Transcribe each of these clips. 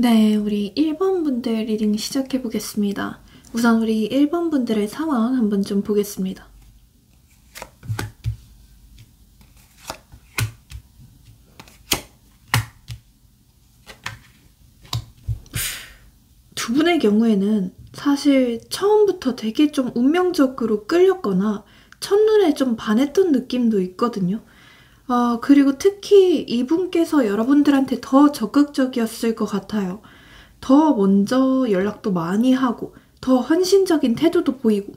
네, 우리 1번 분들 리딩 시작해 보겠습니다. 우선 우리 1번 분들의 상황 한번 좀 보겠습니다. 두 분의 경우에는 사실 처음부터 되게 좀 운명적으로 끌렸거나 첫눈에 좀 반했던 느낌도 있거든요. 그리고 특히 이분께서 여러분들한테 더 적극적이었을 것 같아요. 더 먼저 연락도 많이 하고 더 헌신적인 태도도 보이고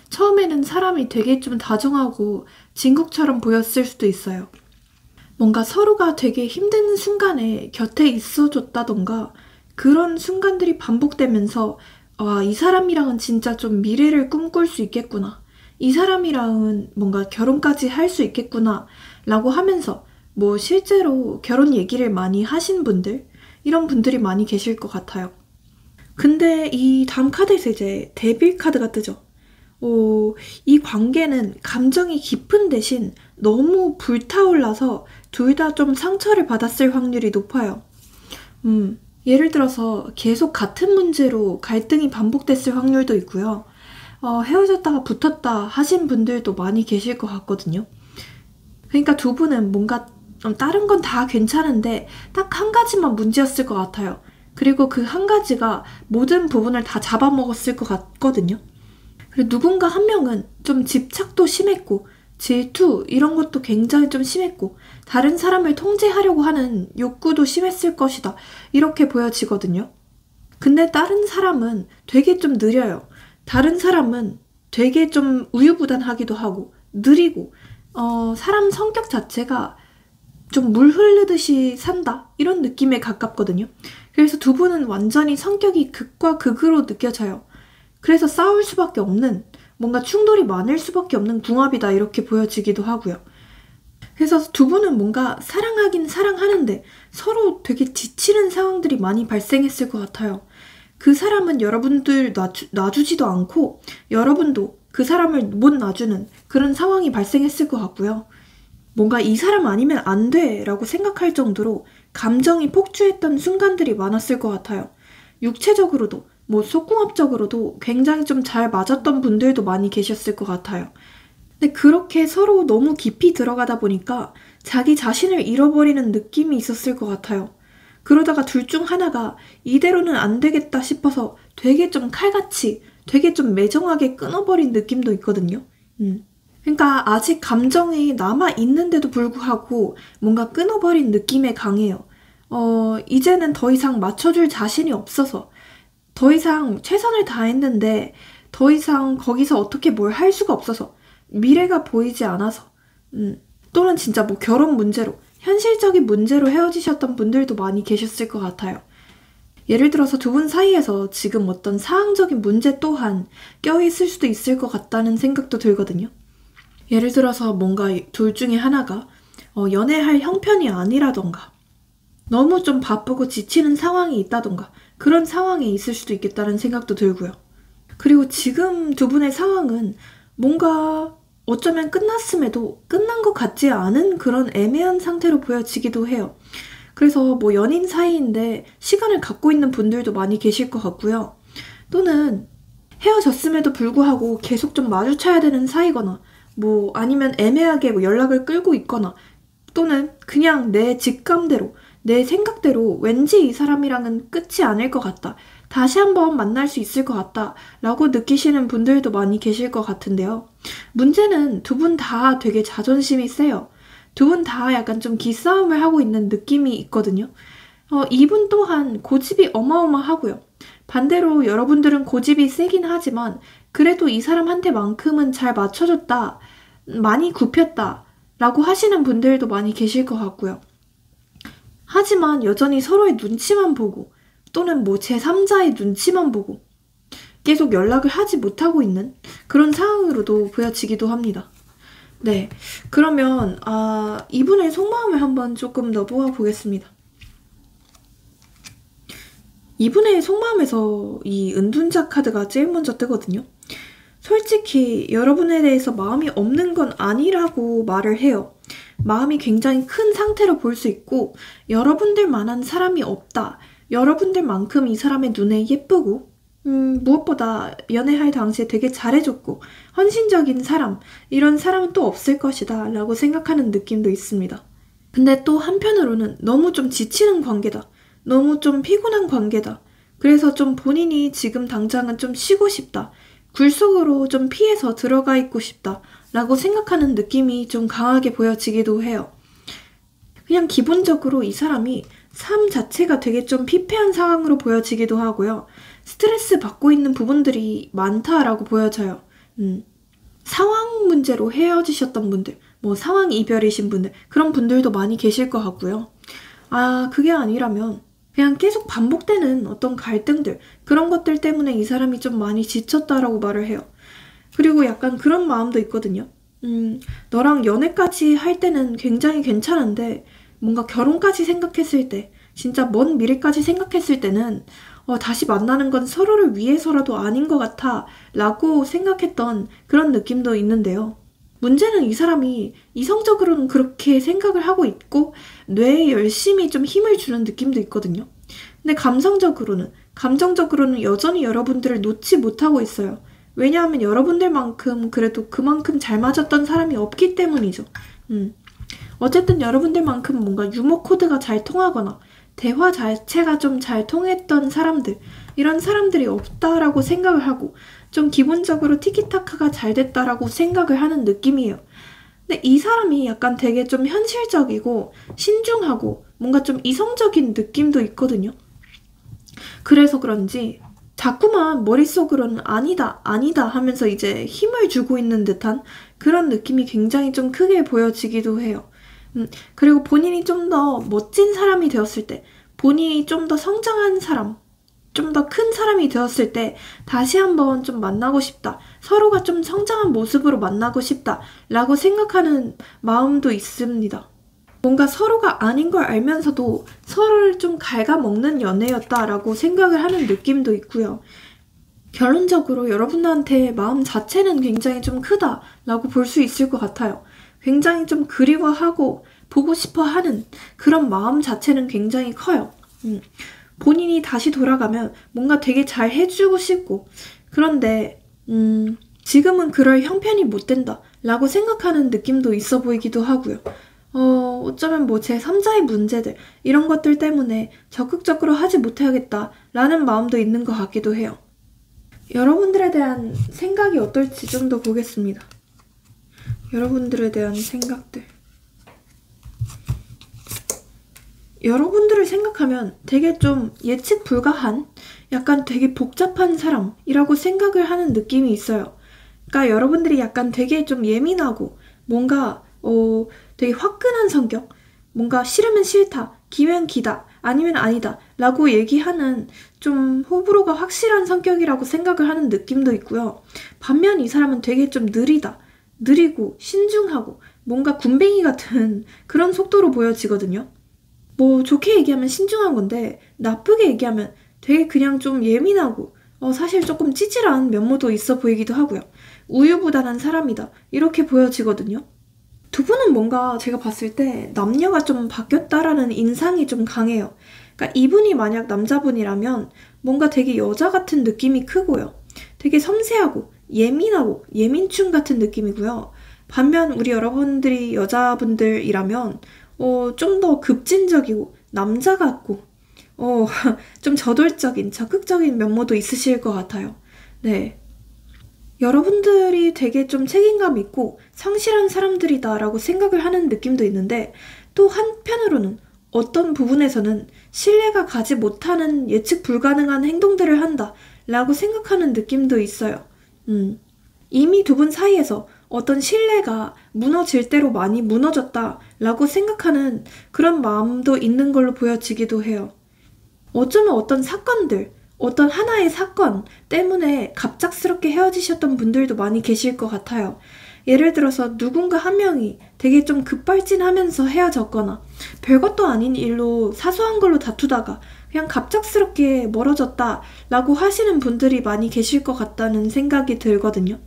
처음에는 사람이 되게 좀 다정하고 진국처럼 보였을 수도 있어요. 뭔가 서로가 되게 힘든 순간에 곁에 있어줬다던가 그런 순간들이 반복되면서 이 사람이랑은 진짜 좀 미래를 꿈꿀 수 있겠구나. 이 사람이랑은 뭔가 결혼까지 할 수 있겠구나 라고 하면서 뭐 실제로 결혼 얘기를 많이 하신 분들 이런 분들이 많이 계실 것 같아요. 근데 이 다음 카드에서 이제 데빌 카드가 뜨죠. 이 관계는 감정이 깊은 대신 너무 불타올라서 둘 다 좀 상처를 받았을 확률이 높아요. 예를 들어서 계속 같은 문제로 갈등이 반복됐을 확률도 있고요. 헤어졌다가 붙었다 하신 분들도 많이 계실 것 같거든요. 그러니까 두 분은 뭔가 다른 건 다 괜찮은데 딱 한 가지만 문제였을 것 같아요. 그리고 그 한 가지가 모든 부분을 다 잡아먹었을 것 같거든요. 그리고 누군가 한 명은 좀 집착도 심했고 질투 이런 것도 굉장히 좀 심했고 다른 사람을 통제하려고 하는 욕구도 심했을 것이다. 이렇게 보여지거든요. 근데 다른 사람은 되게 좀 느려요. 다른 사람은 되게 좀 우유부단하기도 하고 느리고 사람 성격 자체가 좀 물 흐르듯이 산다 이런 느낌에 가깝거든요. 그래서 두 분은 완전히 성격이 극과 극으로 느껴져요. 그래서 싸울 수밖에 없는 뭔가 충돌이 많을 수밖에 없는 궁합이다 이렇게 보여지기도 하고요. 그래서 두 분은 뭔가 사랑하긴 사랑하는데 서로 되게 지치는 상황들이 많이 발생했을 것 같아요. 그 사람은 여러분들 놔주지도 않고 여러분도 그 사람을 못 놔주는 그런 상황이 발생했을 것 같고요. 뭔가 이 사람 아니면 안 돼 라고 생각할 정도로 감정이 폭주했던 순간들이 많았을 것 같아요. 육체적으로도 뭐 속궁합적으로도 굉장히 좀 잘 맞았던 분들도 많이 계셨을 것 같아요. 근데 그렇게 서로 너무 깊이 들어가다 보니까 자기 자신을 잃어버리는 느낌이 있었을 것 같아요. 그러다가 둘 중 하나가 이대로는 안 되겠다 싶어서 되게 좀 칼같이 되게 좀 매정하게 끊어버린 느낌도 있거든요. 그러니까 아직 감정이 남아있는데도 불구하고 뭔가 끊어버린 느낌에 강해요. 이제는 더 이상 맞춰줄 자신이 없어서 더 이상 최선을 다했는데 더 이상 거기서 어떻게 뭘 할 수가 없어서 미래가 보이지 않아서 또는 진짜 뭐 결혼 문제로 현실적인 문제로 헤어지셨던 분들도 많이 계셨을 것 같아요. 예를 들어서 두 분 사이에서 지금 어떤 사항적인 문제 또한 껴있을 수도 있을 것 같다는 생각도 들거든요. 예를 들어서 뭔가 둘 중에 하나가 연애할 형편이 아니라던가 너무 좀 바쁘고 지치는 상황이 있다던가 그런 상황에 있을 수도 있겠다는 생각도 들고요. 그리고 지금 두 분의 상황은 뭔가 어쩌면 끝났음에도 끝난 것 같지 않은 그런 애매한 상태로 보여지기도 해요. 그래서 뭐 연인 사이인데 시간을 갖고 있는 분들도 많이 계실 것 같고요. 또는 헤어졌음에도 불구하고 계속 좀 마주쳐야 되는 사이거나 뭐 아니면 애매하게 뭐 연락을 끌고 있거나 또는 그냥 내 직감대로 내 생각대로 왠지 이 사람이랑은 끝이 아닐 것 같다. 다시 한번 만날 수 있을 것 같다 라고 느끼시는 분들도 많이 계실 것 같은데요. 문제는 두 분 다 되게 자존심이 세요. 두 분 다 약간 좀 기싸움을 하고 있는 느낌이 있거든요. 이분 또한 고집이 어마어마하고요. 반대로 여러분들은 고집이 세긴 하지만 그래도 이 사람한테만큼은 잘 맞춰줬다, 많이 굽혔다 라고 하시는 분들도 많이 계실 것 같고요. 하지만 여전히 서로의 눈치만 보고 또는 뭐 제3자의 눈치만 보고 계속 연락을 하지 못하고 있는 그런 상황으로도 보여지기도 합니다. 네, 그러면 이분의 속마음을 한번 조금 더 보아보겠습니다. 이분의 속마음에서 이 은둔자 카드가 제일 먼저 뜨거든요. 솔직히 여러분에 대해서 마음이 없는 건 아니라고 말을 해요. 마음이 굉장히 큰 상태로 볼 수 있고 여러분들만한 사람이 없다. 여러분들만큼 이 사람의 눈에 예쁘고 무엇보다 연애할 당시에 되게 잘해줬고 헌신적인 사람, 이런 사람은 또 없을 것이다 라고 생각하는 느낌도 있습니다. 근데 또 한편으로는 너무 좀 지치는 관계다, 너무 좀 피곤한 관계다, 그래서 좀 본인이 지금 당장은 좀 쉬고 싶다, 굴속으로 좀 피해서 들어가 있고 싶다 라고 생각하는 느낌이 좀 강하게 보여지기도 해요. 그냥 기본적으로 이 사람이 삶 자체가 되게 좀 피폐한 상황으로 보여지기도 하고요. 스트레스 받고 있는 부분들이 많다라고 보여져요. 상황 문제로 헤어지셨던 분들, 뭐 상황 이별이신 분들, 그런 분들도 많이 계실 것 같고요. 그게 아니라면 그냥 계속 반복되는 어떤 갈등들, 그런 것들 때문에 이 사람이 좀 많이 지쳤다라고 말을 해요. 그리고 약간 그런 마음도 있거든요. 너랑 연애까지 할 때는 굉장히 괜찮은데 뭔가 결혼까지 생각했을 때, 진짜 먼 미래까지 생각했을 때는 다시 만나는 건 서로를 위해서라도 아닌 것 같아 라고 생각했던 그런 느낌도 있는데요. 문제는 이 사람이 이성적으로는 그렇게 생각을 하고 있고 뇌에 열심히 좀 힘을 주는 느낌도 있거든요. 근데 감정적으로는 여전히 여러분들을 놓지 못하고 있어요. 왜냐하면 여러분들만큼 그래도 그만큼 잘 맞았던 사람이 없기 때문이죠. 어쨌든 여러분들만큼 뭔가 유머 코드가 잘 통하거나 대화 자체가 좀 잘 통했던 사람들, 이런 사람들이 없다라고 생각을 하고 좀 기본적으로 티키타카가 잘 됐다라고 생각을 하는 느낌이에요. 근데 이 사람이 약간 되게 좀 현실적이고 신중하고 뭔가 좀 이성적인 느낌도 있거든요. 그래서 그런지 자꾸만 머릿속으로는 아니다 하면서 이제 힘을 주고 있는 듯한 그런 느낌이 굉장히 좀 크게 보여지기도 해요. 그리고 본인이 좀 더 멋진 사람이 되었을 때, 본인이 좀 더 성장한 사람, 좀 더 큰 사람이 되었을 때 다시 한번 좀 만나고 싶다, 서로가 좀 성장한 모습으로 만나고 싶다 라고 생각하는 마음도 있습니다. 뭔가 서로가 아닌 걸 알면서도 서로를 좀 갉아먹는 연애였다라고 생각을 하는 느낌도 있고요. 결론적으로 여러분한테 마음 자체는 굉장히 좀 크다라고 볼 수 있을 것 같아요. 굉장히 좀 그리워하고 보고 싶어 하는 그런 마음 자체는 굉장히 커요. 본인이 다시 돌아가면 뭔가 되게 잘 해주고 싶고, 그런데 지금은 그럴 형편이 못 된다 라고 생각하는 느낌도 있어 보이기도 하고요. 어쩌면 뭐 제3자의 문제들, 이런 것들 때문에 적극적으로 하지 못해야겠다 라는 마음도 있는 것 같기도 해요. 여러분들에 대한 생각이 어떨지 좀 더 보겠습니다. 여러분들에 대한 생각들. 여러분들을 생각하면 되게 좀 예측 불가한, 약간 되게 복잡한 사람이라고 생각을 하는 느낌이 있어요. 그러니까 여러분들이 약간 되게 좀 예민하고 뭔가 되게 화끈한 성격, 뭔가 싫으면 싫다, 기면 기다, 아니면 아니다 라고 얘기하는 좀 호불호가 확실한 성격이라고 생각을 하는 느낌도 있고요. 반면 이 사람은 되게 좀 느리고 신중하고 뭔가 군뱅이 같은 그런 속도로 보여지거든요. 뭐 좋게 얘기하면 신중한 건데 나쁘게 얘기하면 되게 그냥 좀 예민하고 사실 조금 찌질한 면모도 있어 보이기도 하고요. 우유부단한 사람이다 이렇게 보여지거든요. 두 분은 뭔가 제가 봤을 때 남녀가 좀 바뀌었다라는 인상이 좀 강해요. 그러니까 이분이 만약 남자분이라면 뭔가 되게 여자 같은 느낌이 크고요. 되게 섬세하고 예민하고 예민충 같은 느낌이고요. 반면 우리 여러분들이 여자분들이라면 좀 더 급진적이고 남자 같고 좀 저돌적인 적극적인 면모도 있으실 것 같아요. 네. 여러분들이 되게 좀 책임감 있고 성실한 사람들이다 라고 생각을 하는 느낌도 있는데, 또 한편으로는 어떤 부분에서는 신뢰가 가지 못하는 예측 불가능한 행동들을 한다 라고 생각하는 느낌도 있어요. 이미 두 분 사이에서 어떤 신뢰가 무너질 대로 많이 무너졌다 라고 생각하는 그런 마음도 있는 걸로 보여지기도 해요. 어쩌면 어떤 사건들, 어떤 하나의 사건 때문에 갑작스럽게 헤어지셨던 분들도 많이 계실 것 같아요. 예를 들어서 누군가 한 명이 되게 좀 급발진하면서 헤어졌거나 별것도 아닌 일로 사소한 걸로 다투다가 그냥 갑작스럽게 멀어졌다 라고 하시는 분들이 많이 계실 것 같다는 생각이 들거든요.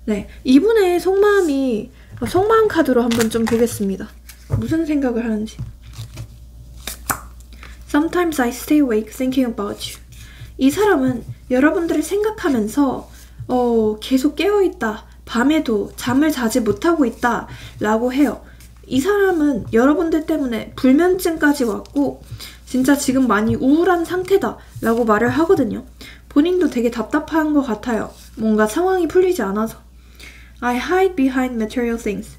네, 이분의 속마음 카드로 한번 좀 보겠습니다. 무슨 생각을 하는지. Sometimes I stay awake thinking about you. 이 사람은 여러분들을 생각하면서 계속 깨어있다. 밤에도 잠을 자지 못하고 있다. 라고 해요. 이 사람은 여러분들 때문에 불면증까지 왔고 진짜 지금 많이 우울한 상태다. 라고 말을 하거든요. 본인도 되게 답답한 것 같아요. 뭔가 상황이 풀리지 않아서. I hide behind material things.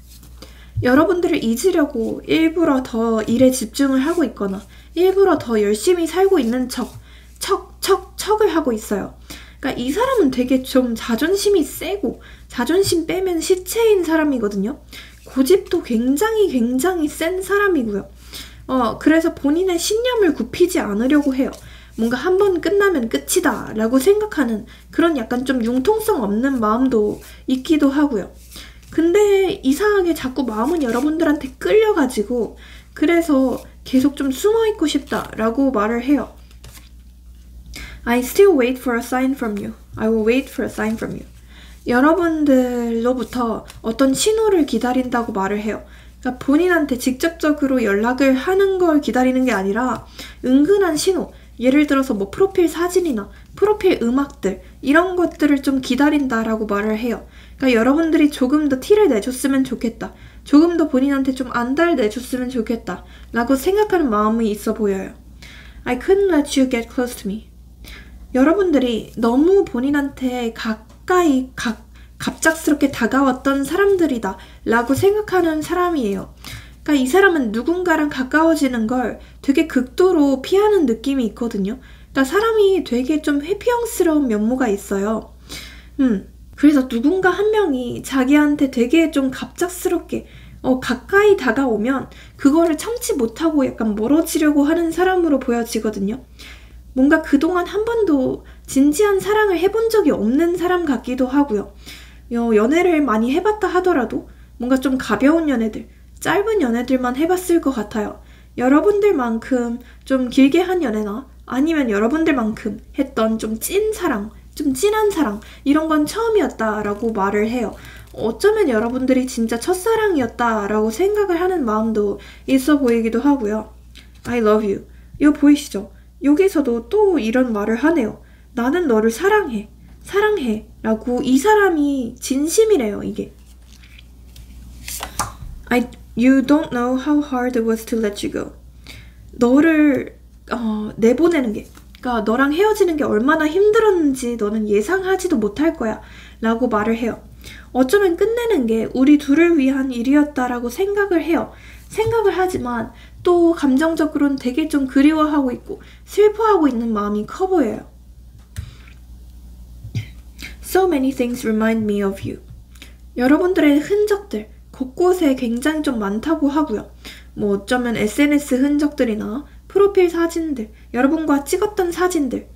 여러분들을 잊으려고 일부러 더 일에 집중을 하고 있거나 일부러 더 열심히 살고 있는 척을 하고 있어요. 그러니까 이 사람은 되게 좀 자존심이 세고 자존심 빼면 시체인 사람이거든요. 고집도 굉장히 센 사람이고요. 그래서 본인의 신념을 굽히지 않으려고 해요. 뭔가 한 번 끝나면 끝이다 라고 생각하는 그런 약간 좀 융통성 없는 마음도 있기도 하고요. 근데 이상하게 자꾸 마음은 여러분들한테 끌려가지고 그래서 계속 좀 숨어있고 싶다 라고 말을 해요. I still wait for a sign from you. I will wait for a sign from you. 여러분들로부터 어떤 신호를 기다린다고 말을 해요. 그러니까 본인한테 직접적으로 연락을 하는 걸 기다리는 게 아니라 은근한 신호, 예를 들어서 뭐 프로필 사진이나 프로필 음악들 이런 것들을 좀 기다린다라고 말을 해요. 그러니까 여러분들이 조금 더 티를 내줬으면 좋겠다. 조금 더 본인한테 좀 안달 내줬으면 좋겠다 라고 생각하는 마음이 있어 보여요. I couldn't let you get close to me. 여러분들이 너무 본인한테 가까이 갑작스럽게 다가왔던 사람들이다 라고 생각하는 사람이에요. 그러니까 이 사람은 누군가랑 가까워지는 걸 되게 극도로 피하는 느낌이 있거든요. 그러니까 사람이 되게 좀 회피형스러운 면모가 있어요. 그래서 누군가 한 명이 자기한테 되게 좀 갑작스럽게 가까이 다가오면 그거를 참지 못하고 약간 멀어지려고 하는 사람으로 보여지거든요. 뭔가 그동안 한 번도 진지한 사랑을 해본 적이 없는 사람 같기도 하고요. 연애를 많이 해봤다 하더라도 뭔가 좀 가벼운 연애들, 짧은 연애들만 해봤을 것 같아요. 여러분들만큼 좀 길게 한 연애나 아니면 여러분들만큼 했던 좀 찐사랑, 좀 진한 사랑 이런 건 처음이었다라고 말을 해요. 어쩌면 여러분들이 진짜 첫사랑이었다라고 생각을 하는 마음도 있어 보이기도 하고요. I love you. 이거 보이시죠? 여기서도 또 이런 말을 하네요. 나는 너를 사랑해. 사랑해. 라고 이 사람이 진심이래요, 이게. You don't know how hard it was to let you go. 너를 내보내는 게, 그러니까 너랑 헤어지는 게 얼마나 힘들었는지 너는 예상하지도 못할 거야. 라고 말을 해요. 어쩌면 끝내는 게 우리 둘을 위한 일이었다라고 생각을 해요. 생각을 하지만 또 감정적으로는 되게 좀 그리워하고 있고 슬퍼하고 있는 마음이 커 보여요. So many things remind me of you. 여러분들의 흔적들 곳곳에 굉장히 좀 많다고 하고요. 뭐 어쩌면 SNS 흔적들이나 프로필 사진들, 여러분과 찍었던 사진들,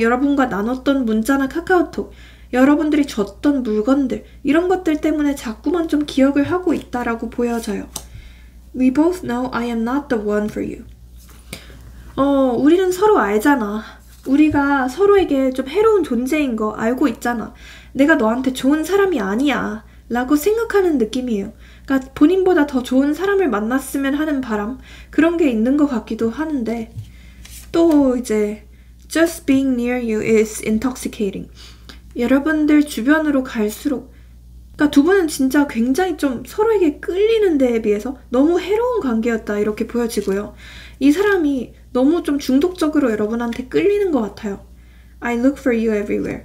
여러분과 나눴던 문자나 카카오톡, 여러분들이 줬던 물건들 이런 것들 때문에 자꾸만 좀 기억을 하고 있다라고 보여져요. We both know I am not the one for you. 우리는 서로 알잖아. 우리가 서로에게 좀 해로운 존재인 거 알고 있잖아. 내가 너한테 좋은 사람이 아니야. 라고 생각하는 느낌이에요. 그러니까 본인보다 더 좋은 사람을 만났으면 하는 바람 그런 게 있는 것 같기도 하는데 또 이제 Just being near you is intoxicating. 여러분들 주변으로 갈수록 그러니까 두 분은 진짜 굉장히 좀 서로에게 끌리는 데에 비해서 너무 해로운 관계였다 이렇게 보여지고요. 이 사람이 너무 좀 중독적으로 여러분한테 끌리는 것 같아요. I look for you everywhere.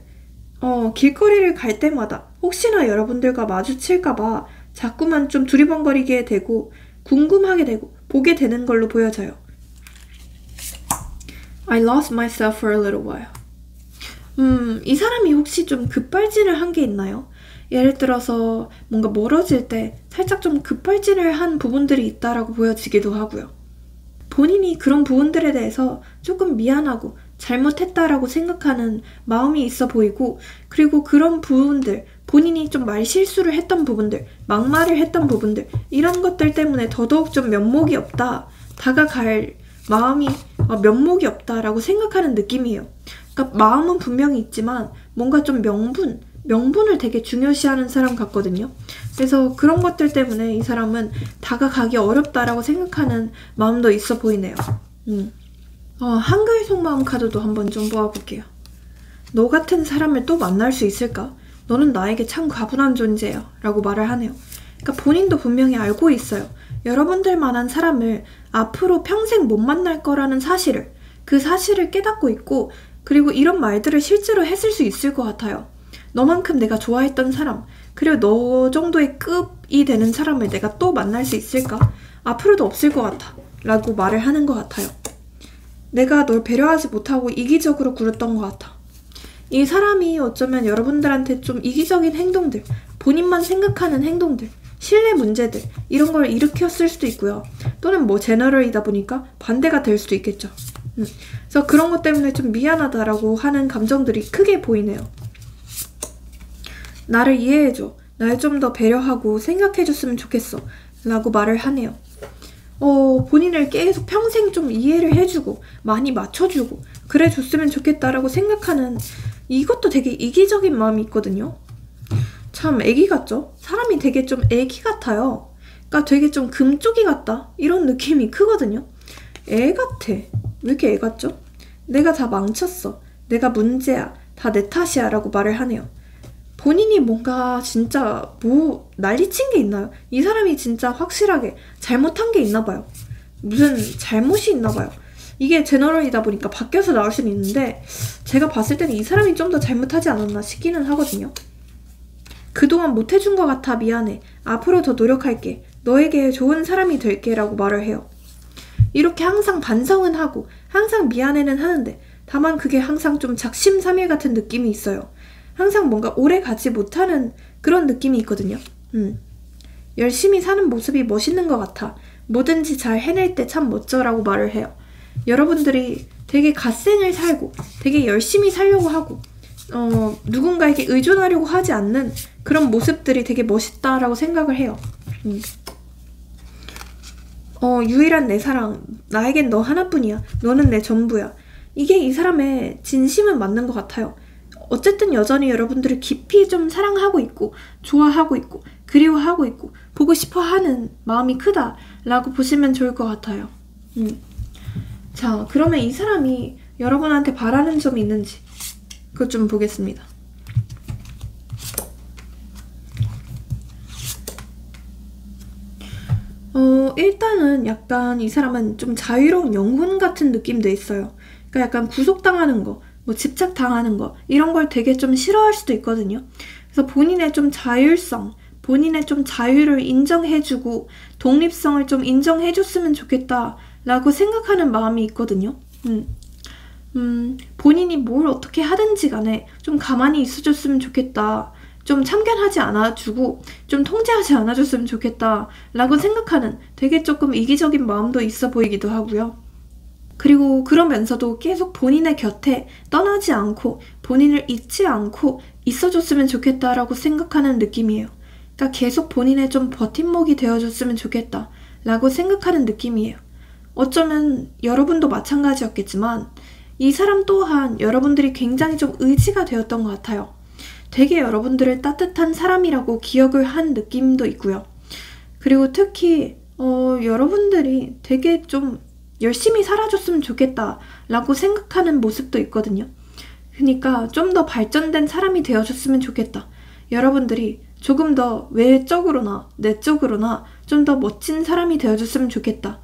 길거리를 갈 때마다 혹시나 여러분들과 마주칠까봐 자꾸만 좀 두리번거리게 되고 궁금하게 되고 보게 되는 걸로 보여져요. I lost myself for a little while. 이 사람이 혹시 좀 급발진을 한 게 있나요? 예를 들어서 뭔가 멀어질 때 살짝 좀 급발진을 한 부분들이 있다라고 보여지기도 하고요. 본인이 그런 부분들에 대해서 조금 미안하고 잘못했다라고 생각하는 마음이 있어 보이고 그리고 그런 부분들, 본인이 좀 말실수를 했던 부분들, 막말을 했던 부분들 이런 것들 때문에 더더욱 좀 면목이 없다, 다가갈 마음이 면목이 없다라고 생각하는 느낌이에요. 그러니까 마음은 분명히 있지만 뭔가 좀 명분을 되게 중요시하는 사람 같거든요. 그래서 그런 것들 때문에 이 사람은 다가가기 어렵다라고 생각하는 마음도 있어 보이네요. 한글 속마음 카드도 한번 좀 뽑아볼게요. 너 같은 사람을 또 만날 수 있을까? 너는 나에게 참 과분한 존재야 라고 말을 하네요. 그러니까 본인도 분명히 알고 있어요. 여러분들만한 사람을 앞으로 평생 못 만날 거라는 사실을, 그 사실을 깨닫고 있고, 그리고 이런 말들을 실제로 했을 수 있을 것 같아요. 너만큼 내가 좋아했던 사람, 그리고 너 정도의 급이 되는 사람을 내가 또 만날 수 있을까? 앞으로도 없을 것 같아 라고 말을 하는 것 같아요. 내가 널 배려하지 못하고 이기적으로 굴었던 것 같아. 이 사람이 어쩌면 여러분들한테 좀 이기적인 행동들, 본인만 생각하는 행동들, 신뢰 문제들, 이런 걸 일으켰을 수도 있고요. 또는 뭐 제너럴이다 보니까 반대가 될 수도 있겠죠. 그래서 그런 것 때문에 좀 미안하다라고 하는 감정들이 크게 보이네요. 나를 이해해줘. 날 좀 더 배려하고 생각해줬으면 좋겠어. 라고 말을 하네요. 본인을 계속 평생 좀 이해를 해주고 많이 맞춰주고 그래 줬으면 좋겠다라고 생각하는, 이것도 되게 이기적인 마음이 있거든요. 참 애기 같죠? 사람이 되게 좀 애기 같아요. 그러니까 되게 좀 금쪽이 같다 이런 느낌이 크거든요. 애 같아. 왜 이렇게 애 같죠? 내가 다 망쳤어. 내가 문제야. 다 내 탓이야 라고 말을 하네요. 본인이 뭔가 진짜 뭐 난리친 게 있나요? 이 사람이 진짜 확실하게 잘못한 게 있나 봐요. 무슨 잘못이 있나 봐요. 이게 제너럴이다 보니까 바뀌어서 나올 수는 있는데 제가 봤을 때는 이 사람이 좀 더 잘못하지 않았나 싶기는 하거든요. 그동안 못해준 것 같아 미안해. 앞으로 더 노력할게. 너에게 좋은 사람이 될게 라고 말을 해요. 이렇게 항상 반성은 하고 항상 미안해는 하는데 다만 그게 항상 좀 작심삼일 같은 느낌이 있어요. 항상 뭔가 오래 가지 못하는 그런 느낌이 있거든요. 열심히 사는 모습이 멋있는 것 같아. 뭐든지 잘 해낼 때 참 멋져라고 말을 해요. 여러분들이 되게 갓생을 살고 되게 열심히 살려고 하고 누군가에게 의존하려고 하지 않는 그런 모습들이 되게 멋있다라고 생각을 해요. 유일한 내 사랑, 나에겐 너 하나뿐이야. 너는 내 전부야. 이게 이 사람의 진심은 맞는 것 같아요. 어쨌든 여전히 여러분들을 깊이 좀 사랑하고 있고 좋아하고 있고 그리워하고 있고 보고 싶어 하는 마음이 크다라고 보시면 좋을 것 같아요. 자, 그러면 이 사람이 여러분한테 바라는 점이 있는지 그것 좀 보겠습니다. 일단은 약간 이 사람은 좀 자유로운 영혼 같은 느낌도 있어요. 그러니까 약간 구속당하는 거, 뭐 집착당하는 거 이런 걸 되게 좀 싫어할 수도 있거든요. 그래서 본인의 좀 자율성, 본인의 좀 자유를 인정해주고 독립성을 좀 인정해줬으면 좋겠다라고 생각하는 마음이 있거든요. 본인이 뭘 어떻게 하든지 간에 좀 가만히 있어줬으면 좋겠다. 좀 참견하지 않아주고 좀 통제하지 않아줬으면 좋겠다 라고 생각하는 되게 조금 이기적인 마음도 있어 보이기도 하고요. 그리고 그러면서도 계속 본인의 곁에 떠나지 않고 본인을 잊지 않고 있어줬으면 좋겠다라고 생각하는 느낌이에요. 그러니까 계속 본인의 좀 버팀목이 되어줬으면 좋겠다 라고 생각하는 느낌이에요. 어쩌면 여러분도 마찬가지였겠지만 이 사람 또한 여러분들이 굉장히 좀 의지가 되었던 것 같아요. 되게 여러분들을 따뜻한 사람이라고 기억을 한 느낌도 있고요. 그리고 특히 여러분들이 되게 좀 열심히 살아줬으면 좋겠다 라고 생각하는 모습도 있거든요. 그러니까 좀 더 발전된 사람이 되어줬으면 좋겠다. 여러분들이 조금 더 외적으로나 내적으로나 좀 더 멋진 사람이 되어줬으면 좋겠다.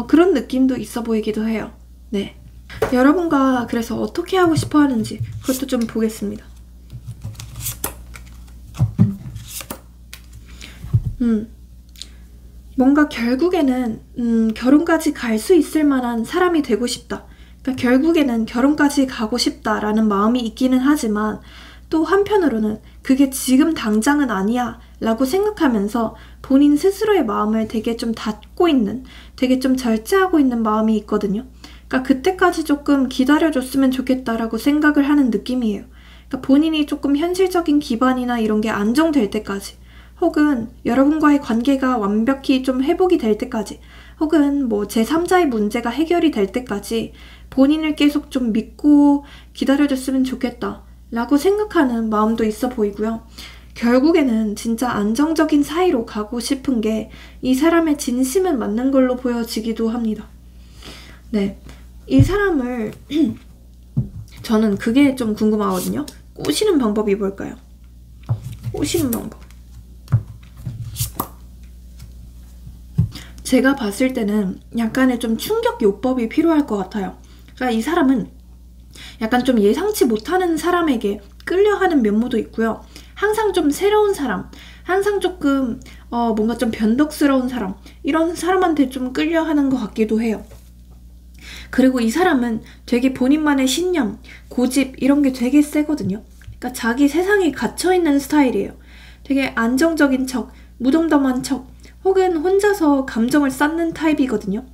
그런 느낌도 있어 보이기도 해요. 네. 여러분과 그래서 어떻게 하고 싶어 하는지 그것도 좀 보겠습니다. 뭔가 결국에는 결혼까지 갈 수 있을 만한 사람이 되고 싶다. 그러니까 결국에는 결혼까지 가고 싶다라는 마음이 있기는 하지만 또 한편으로는 그게 지금 당장은 아니야 라고 생각하면서 본인 스스로의 마음을 되게 좀 닫고 있는, 되게 좀 절제하고 있는 마음이 있거든요. 그러니까 그때까지 조금 기다려줬으면 좋겠다라고 생각을 하는 느낌이에요. 그러니까 본인이 조금 현실적인 기반이나 이런 게 안정될 때까지, 혹은 여러분과의 관계가 완벽히 좀 회복이 될 때까지, 혹은 뭐 제3자의 문제가 해결이 될 때까지 본인을 계속 좀 믿고 기다려줬으면 좋겠다 라고 생각하는 마음도 있어 보이고요. 결국에는 진짜 안정적인 사이로 가고 싶은 게 이 사람의 진심은 맞는 걸로 보여지기도 합니다. 네, 이 사람을 저는 그게 좀 궁금하거든요. 꼬시는 방법이 뭘까요? 꼬시는 방법. 제가 봤을 때는 약간의 좀 충격 요법이 필요할 것 같아요. 그러니까 이 사람은 약간 좀 예상치 못하는 사람에게 끌려하는 면모도 있고요. 항상 좀 새로운 사람, 항상 조금 뭔가 좀 변덕스러운 사람, 이런 사람한테 좀 끌려하는 것 같기도 해요. 그리고 이 사람은 되게 본인만의 신념, 고집 이런 게 되게 세거든요. 그러니까 자기 세상에 갇혀있는 스타일이에요. 되게 안정적인 척, 무덤덤한 척, 혹은 혼자서 감정을 쌓는 타입이거든요.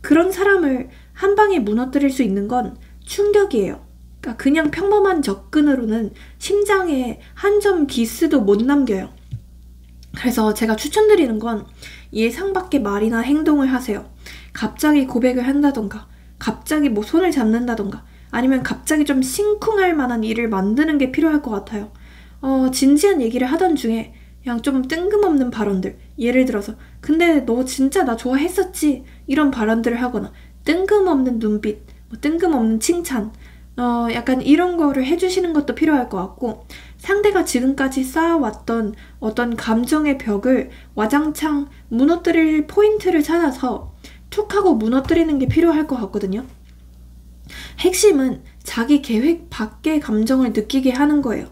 그런 사람을 한 방에 무너뜨릴 수 있는 건 충격이에요. 그러니까 그냥 평범한 접근으로는 심장에 한 점 기스도 못 남겨요. 그래서 제가 추천드리는 건 예상 밖의 말이나 행동을 하세요. 갑자기 고백을 한다던가, 갑자기 뭐 손을 잡는다던가, 아니면 갑자기 좀 심쿵할 만한 일을 만드는 게 필요할 것 같아요. 진지한 얘기를 하던 중에 그냥 좀 뜬금없는 발언들, 예를 들어서 근데 너 진짜 나 좋아했었지? 이런 발언들을 하거나 뜬금없는 눈빛, 뜬금없는 칭찬, 약간 이런 거를 해주시는 것도 필요할 것 같고, 상대가 지금까지 쌓아왔던 어떤 감정의 벽을 와장창 무너뜨릴 포인트를 찾아서 툭 하고 무너뜨리는 게 필요할 것 같거든요. 핵심은 자기 계획 밖의 감정을 느끼게 하는 거예요.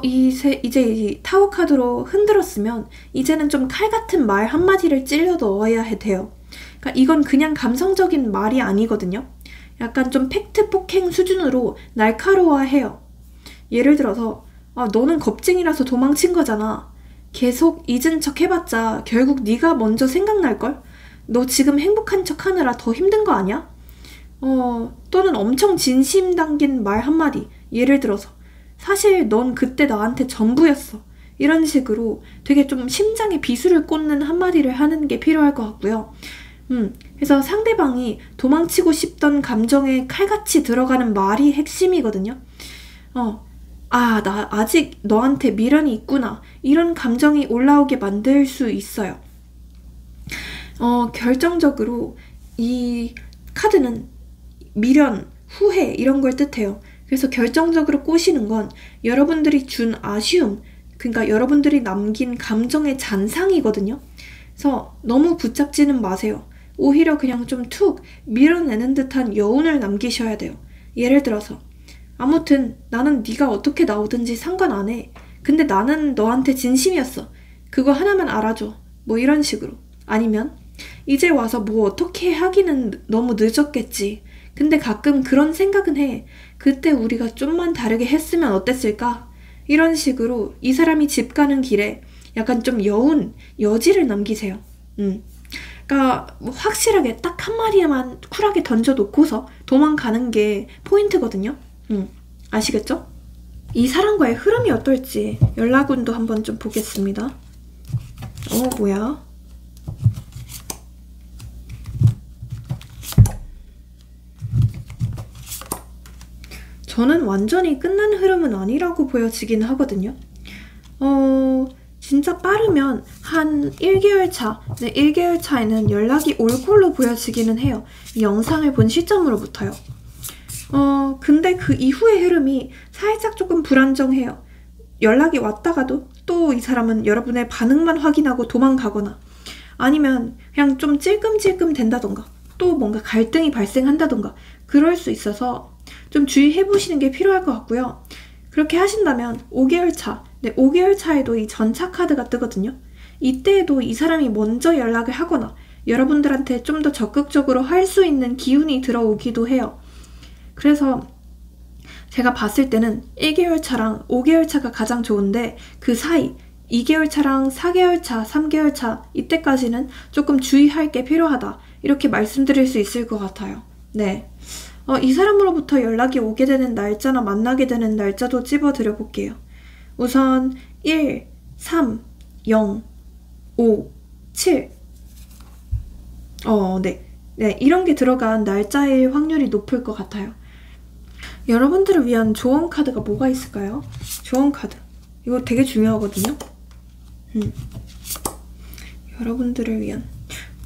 이제 이 타워 카드로 흔들었으면 이제는 좀 칼 같은 말 한마디를 찔러 넣어야 돼요. 그러니까 이건 그냥 감성적인 말이 아니거든요. 약간 좀 팩트 폭행 수준으로 날카로워해요. 예를 들어서 너는 겁쟁이라서 도망친 거잖아. 계속 잊은 척 해봤자 결국 네가 먼저 생각날걸? 너 지금 행복한 척 하느라 더 힘든 거 아니야? 또는 엄청 진심 담긴 말 한마디. 예를 들어서 사실 넌 그때 나한테 전부였어. 이런 식으로 되게 좀 심장에 비수를 꽂는 한마디를 하는 게 필요할 것 같고요. 그래서 상대방이 도망치고 싶던 감정에 칼같이 들어가는 말이 핵심이거든요. 나 아직 너한테 미련이 있구나. 이런 감정이 올라오게 만들 수 있어요. 결정적으로 이 카드는 미련, 후회 이런 걸 뜻해요. 그래서 결정적으로 꼬시는 건 여러분들이 준 아쉬움, 그러니까 여러분들이 남긴 감정의 잔상이거든요. 그래서 너무 붙잡지는 마세요. 오히려 그냥 좀 툭 밀어내는 듯한 여운을 남기셔야 돼요. 예를 들어서 아무튼 나는 네가 어떻게 나오든지 상관 안 해. 근데 나는 너한테 진심이었어. 그거 하나만 알아줘. 뭐 이런 식으로. 아니면 이제 와서 뭐 어떻게 하기는 너무 늦었겠지. 근데 가끔 그런 생각은 해. 그때 우리가 좀만 다르게 했으면 어땠을까? 이런 식으로 이 사람이 집 가는 길에 약간 좀 여운, 여지를 남기세요. 그러니까 뭐 확실하게 딱 한 마디만 쿨하게 던져놓고서 도망가는 게 포인트거든요. 아시겠죠? 이 사람과의 흐름이 어떨지 연락운도 한번 좀 보겠습니다. 뭐야? 저는 완전히 끝난 흐름은 아니라고 보여지긴 하거든요. 진짜 빠르면 한 1개월 차, 1개월 차에는 연락이 올 걸로 보여지기는 해요. 이 영상을 본 시점으로부터요. 근데 그 이후의 흐름이 살짝 조금 불안정해요. 연락이 왔다가도 또 이 사람은 여러분의 반응만 확인하고 도망가거나, 아니면 그냥 좀 찔끔찔끔 된다던가, 또 뭔가 갈등이 발생한다던가 그럴 수 있어서 좀 주의해보시는 게 필요할 것 같고요. 그렇게 하신다면 5개월 차, 5개월 차에도 이 전차 카드가 뜨거든요. 이때에도 이 사람이 먼저 연락을 하거나 여러분들한테 좀 더 적극적으로 할 수 있는 기운이 들어오기도 해요. 그래서 제가 봤을 때는 1개월 차랑 5개월 차가 가장 좋은데, 그 사이 2개월 차랑 4개월 차, 3개월 차 이때까지는 조금 주의할 게 필요하다, 이렇게 말씀드릴 수 있을 것 같아요. 네. 이 사람으로부터 연락이 오게 되는 날짜나 만나게 되는 날짜도 찝어드려 볼게요. 우선 1, 3, 0, 5, 7. 네, 이런 게 들어간 날짜일 확률이 높을 것 같아요. 여러분들을 위한 조언 카드가 뭐가 있을까요? 조언 카드. 이거 되게 중요하거든요. 여러분들을 위한.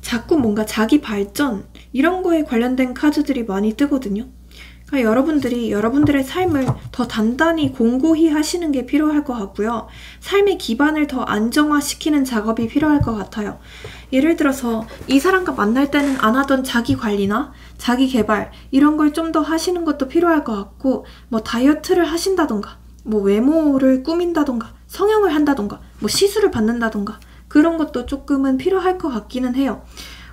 자꾸 뭔가 자기 발전, 이런 거에 관련된 카드들이 많이 뜨거든요. 그러니까 여러분들이 여러분들의 삶을 더 단단히 공고히 하시는 게 필요할 것 같고요. 삶의 기반을 더 안정화시키는 작업이 필요할 것 같아요. 예를 들어서 이 사람과 만날 때는 안 하던 자기 관리나 자기 개발 이런 걸 좀 더 하시는 것도 필요할 것 같고, 뭐 다이어트를 하신다던가, 뭐 외모를 꾸민다던가, 성형을 한다던가, 뭐 시술을 받는다던가 그런 것도 조금은 필요할 것 같기는 해요.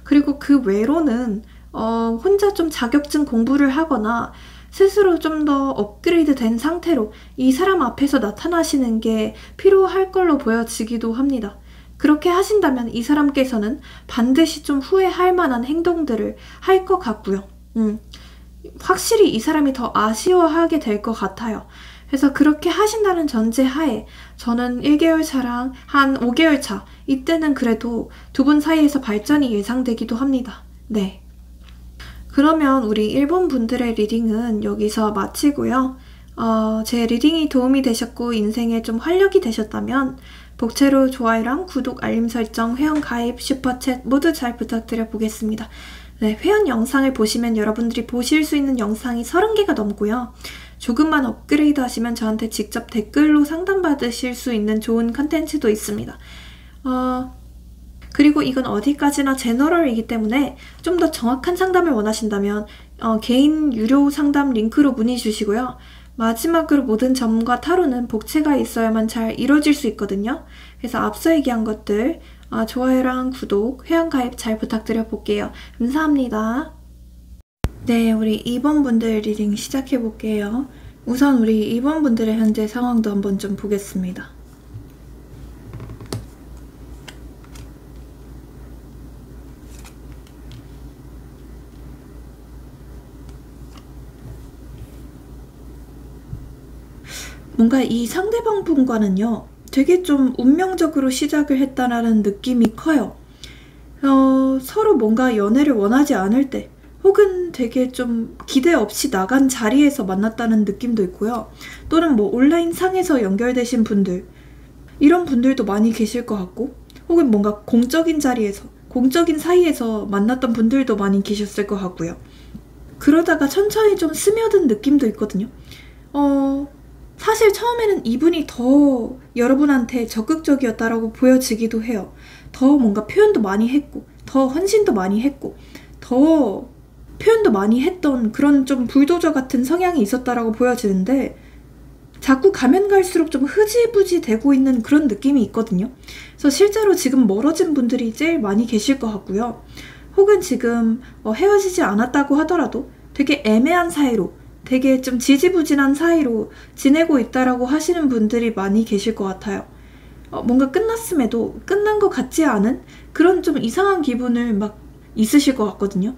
그리고 그 외로는 혼자 좀 자격증 공부를 하거나 스스로 좀 더 업그레이드 된 상태로 이 사람 앞에서 나타나시는 게 필요할 걸로 보여지기도 합니다. 그렇게 하신다면 이 사람께서는 반드시 좀 후회할 만한 행동들을 할 것 같고요. 확실히 이 사람이 더 아쉬워하게 될 것 같아요. 그래서 그렇게 하신다는 전제하에 저는 1개월 차랑 한 5개월 차, 이때는 그래도 두 분 사이에서 발전이 예상되기도 합니다. 네. 그러면 우리 일본 분들의 리딩은 여기서 마치고요. 제 리딩이 도움이 되셨고 인생에 좀 활력이 되셨다면 복채로 좋아요랑 구독, 알림 설정, 회원 가입, 슈퍼챗 모두 잘 부탁드려 보겠습니다. 네, 회원 영상을 보시면 여러분들이 보실 수 있는 영상이 30개가 넘고요. 조금만 업그레이드 하시면 저한테 직접 댓글로 상담받으실 수 있는 좋은 컨텐츠도 있습니다. 그리고 이건 어디까지나 제너럴이기 때문에 좀 더 정확한 상담을 원하신다면 개인 유료 상담 링크로 문의 주시고요. 마지막으로 모든 점과 타로는 복채가 있어야만 잘 이루어질 수 있거든요. 그래서 앞서 얘기한 것들 좋아요랑 구독, 회원가입 잘 부탁드려 볼게요. 감사합니다. 네, 우리 2번 분들 리딩 시작해 볼게요. 우선 우리 2번 분들의 현재 상황도 한번 좀 보겠습니다. 뭔가 이 상대방 분과는요, 되게 좀 운명적으로 시작을 했다라는 느낌이 커요. 서로 뭔가 연애를 원하지 않을 때, 혹은 되게 좀 기대 없이 나간 자리에서 만났다는 느낌도 있고요. 또는 뭐 온라인 상에서 연결되신 분들, 이런 분들도 많이 계실 것 같고, 혹은 뭔가 공적인 자리에서, 공적인 사이에서 만났던 분들도 많이 계셨을 것 같고요. 그러다가 천천히 좀 스며든 느낌도 있거든요. 사실 처음에는 이분이 더 여러분한테 적극적이었다라고 보여지기도 해요. 더 뭔가 표현도 많이 했고, 더 헌신도 많이 했고, 더 표현도 많이 했던 그런 좀 불도저 같은 성향이 있었다라고 보여지는데, 자꾸 가면 갈수록 좀 흐지부지 되고 있는 그런 느낌이 있거든요. 그래서 실제로 지금 멀어진 분들이 제일 많이 계실 것 같고요. 혹은 지금 헤어지지 않았다고 하더라도 되게 애매한 사이로, 되게 좀 지지부진한 사이로 지내고 있다라고 하시는 분들이 많이 계실 것 같아요. 뭔가 끝났음에도 끝난 것 같지 않은 그런 좀 이상한 기분을 막 있으실 것 같거든요.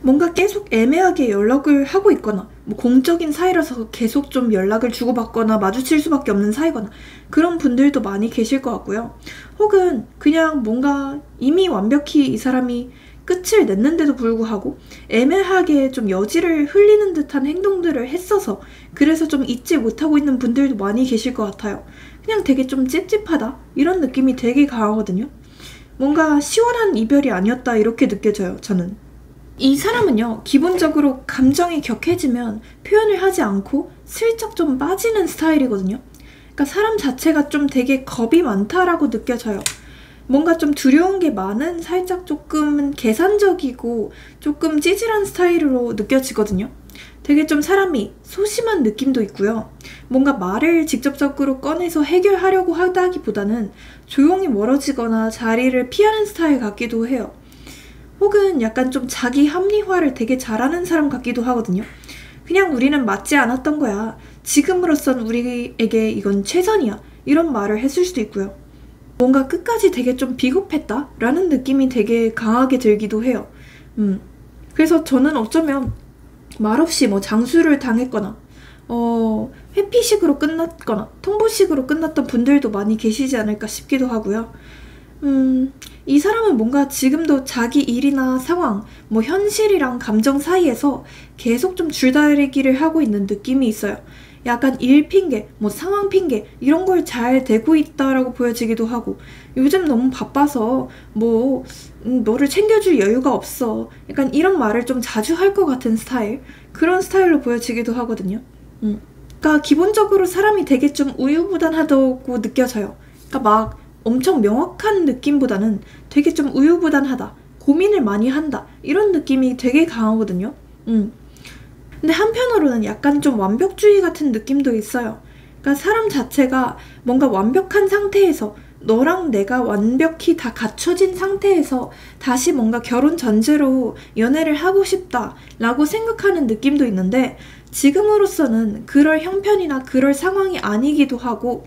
뭔가 계속 애매하게 연락을 하고 있거나, 뭐 공적인 사이라서 계속 좀 연락을 주고받거나 마주칠 수밖에 없는 사이거나 그런 분들도 많이 계실 것 같고요. 혹은 그냥 뭔가 이미 완벽히 이 사람이 끝을 냈는데도 불구하고 애매하게 좀 여지를 흘리는 듯한 행동들을 했어서 그래서 좀 잊지 못하고 있는 분들도 많이 계실 것 같아요. 그냥 되게 좀 찝찝하다 이런 느낌이 되게 강하거든요. 뭔가 시원한 이별이 아니었다 이렇게 느껴져요, 저는. 이 사람은요, 기본적으로 감정이 격해지면 표현을 하지 않고 슬쩍 좀 빠지는 스타일이거든요. 그러니까 사람 자체가 좀 되게 겁이 많다라고 느껴져요. 뭔가 좀 두려운 게 많은, 살짝 조금 계산적이고 조금 찌질한 스타일로 느껴지거든요. 되게 좀 사람이 소심한 느낌도 있고요. 뭔가 말을 직접적으로 꺼내서 해결하려고 하다기보다는 조용히 멀어지거나 자리를 피하는 스타일 같기도 해요. 혹은 약간 좀 자기 합리화를 되게 잘하는 사람 같기도 하거든요. 그냥 우리는 맞지 않았던 거야. 지금으로선 우리에게 이건 최선이야. 이런 말을 했을 수도 있고요. 뭔가 끝까지 되게 좀 비겁했다? 라는 느낌이 되게 강하게 들기도 해요. 그래서 저는 어쩌면 말없이 뭐 장수를 당했거나 회피식으로 끝났거나 통보식으로 끝났던 분들도 많이 계시지 않을까 싶기도 하고요. 이 사람은 뭔가 지금도 자기 일이나 상황, 뭐 현실이랑 감정 사이에서 계속 좀 줄다리기를 하고 있는 느낌이 있어요. 약간 일 핑계, 뭐 상황 핑계 이런 걸 잘 대고 있다라고 보여지기도 하고, 요즘 너무 바빠서 뭐 너를 챙겨줄 여유가 없어, 약간 이런 말을 좀 자주 할 것 같은 스타일, 그런 스타일로 보여지기도 하거든요. 그러니까 기본적으로 사람이 되게 좀 우유부단하다고 느껴져요. 그러니까 막 엄청 명확한 느낌보다는 되게 좀 우유부단하다, 고민을 많이 한다, 이런 느낌이 되게 강하거든요. 근데 한편으로는 약간 좀 완벽주의 같은 느낌도 있어요. 그러니까 사람 자체가 뭔가 완벽한 상태에서, 너랑 내가 완벽히 다 갖춰진 상태에서 다시 뭔가 결혼 전제로 연애를 하고 싶다라고 생각하는 느낌도 있는데, 지금으로서는 그럴 형편이나 그럴 상황이 아니기도 하고,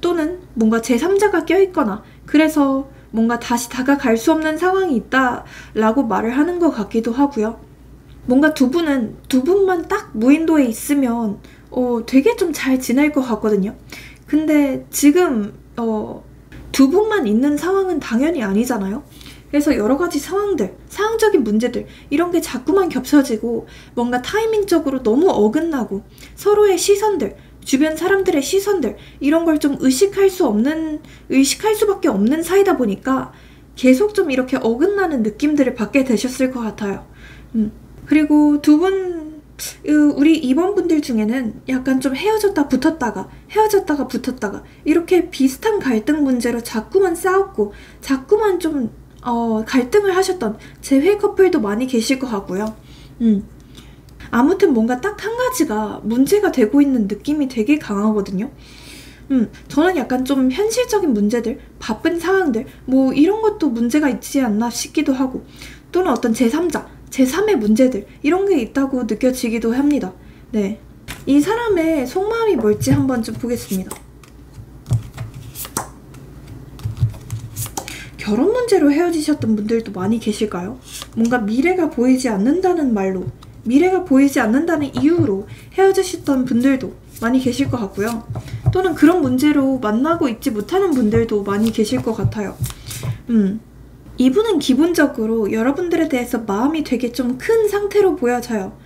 또는 뭔가 제3자가 껴있거나 그래서 뭔가 다시 다가갈 수 없는 상황이 있다라고 말을 하는 것 같기도 하고요. 뭔가 두 분만 딱 무인도에 있으면 되게 좀 잘 지낼 것 같거든요. 근데 지금 두 분만 있는 상황은 당연히 아니잖아요. 그래서 여러 가지 상황적인 문제들 이런 게 자꾸만 겹쳐지고, 뭔가 타이밍적으로 너무 어긋나고, 서로의 시선들, 주변 사람들의 시선들 이런 걸 좀 의식할 수밖에 없는 사이다 보니까 계속 좀 이렇게 어긋나는 느낌들을 받게 되셨을 것 같아요. 그리고 우리 이번분들 중에는 약간 좀 헤어졌다 붙었다가 이렇게 비슷한 갈등 문제로 자꾸만 싸웠고, 자꾸만 좀 갈등을 하셨던 재회 커플도 많이 계실 것 같고요. 아무튼 뭔가 딱 한 가지가 문제가 되고 있는 느낌이 되게 강하거든요. 저는 약간 좀 현실적인 문제들, 바쁜 상황들 뭐 이런 것도 문제가 있지 않나 싶기도 하고, 또는 어떤 제3자, 제3의 문제들 이런 게 있다고 느껴지기도 합니다. 네, 이 사람의 속마음이 뭘지 한번 좀 보겠습니다. 결혼 문제로 헤어지셨던 분들도 많이 계실까요? 뭔가 미래가 보이지 않는다는 이유로 헤어지셨던 분들도 많이 계실 것 같고요. 또는 그런 문제로 만나고 있지 못하는 분들도 많이 계실 것 같아요. 이분은 기본적으로 여러분들에 대해서 마음이 되게 좀 큰 상태로 보여져요.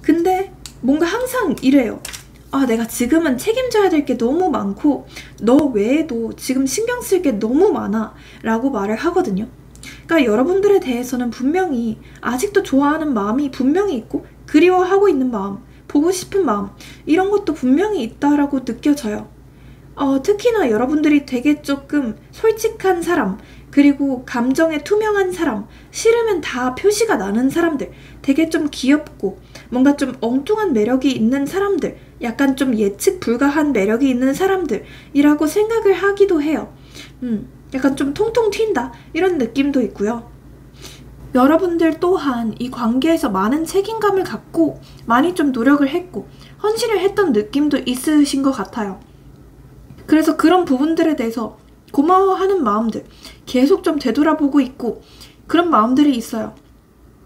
근데 뭔가 항상 이래요. 내가 지금은 책임져야 될 게 너무 많고 너 외에도 지금 신경 쓸 게 너무 많아 라고 말을 하거든요. 그러니까 여러분들에 대해서는 분명히 아직도 좋아하는 마음이 분명히 있고, 그리워하고 있는 마음, 보고 싶은 마음 이런 것도 분명히 있다라고 느껴져요. 특히나 여러분들이 되게 조금 솔직한 사람, 그리고 감정에 투명한 사람, 싫으면 다 표시가 나는 사람들, 되게 좀 귀엽고 뭔가 좀 엉뚱한 매력이 있는 사람들, 약간 좀 예측 불가한 매력이 있는 사람들이라고 생각을 하기도 해요. 약간 좀 통통 튄다 이런 느낌도 있고요. 여러분들 또한 이 관계에서 많은 책임감을 갖고 많이 좀 노력을 했고 헌신을 했던 느낌도 있으신 것 같아요. 그래서 그런 부분들에 대해서 고마워하는 마음들 계속 좀 되돌아보고 있고, 그런 마음들이 있어요.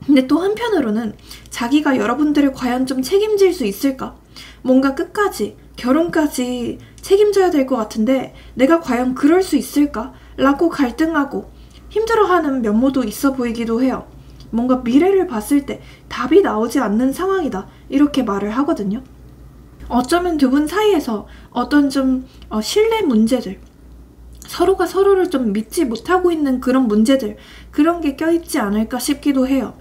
근데 또 한편으로는 자기가 여러분들을 과연 좀 책임질 수 있을까? 뭔가 끝까지 결혼까지 책임져야 될 것 같은데 내가 과연 그럴 수 있을까? 라고 갈등하고 힘들어하는 면모도 있어 보이기도 해요. 뭔가 미래를 봤을 때 답이 나오지 않는 상황이다 이렇게 말을 하거든요. 어쩌면 두 분 사이에서 어떤 좀 신뢰 문제들, 서로가 서로를 좀 믿지 못하고 있는 그런 문제들, 그런 게 껴있지 않을까 싶기도 해요.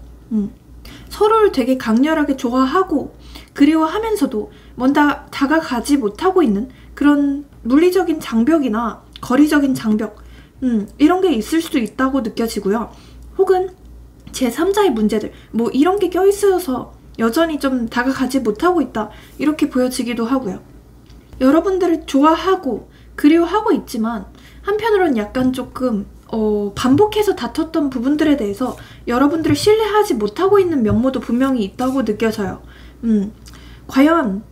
서로를 되게 강렬하게 좋아하고 그리워하면서도 뭔가 다가가지 못하고 있는 그런 물리적인 장벽이나 거리적인 장벽, 이런 게 있을 수도 있다고 느껴지고요. 혹은 제3자의 문제들 뭐 이런 게 껴있어서 여전히 좀 다가가지 못하고 있다 이렇게 보여지기도 하고요. 여러분들을 좋아하고 그리워하고 있지만 한편으로는 약간 조금 반복해서 다퉜던 부분들에 대해서 여러분들을 신뢰하지 못하고 있는 면모도 분명히 있다고 느껴져요. 과연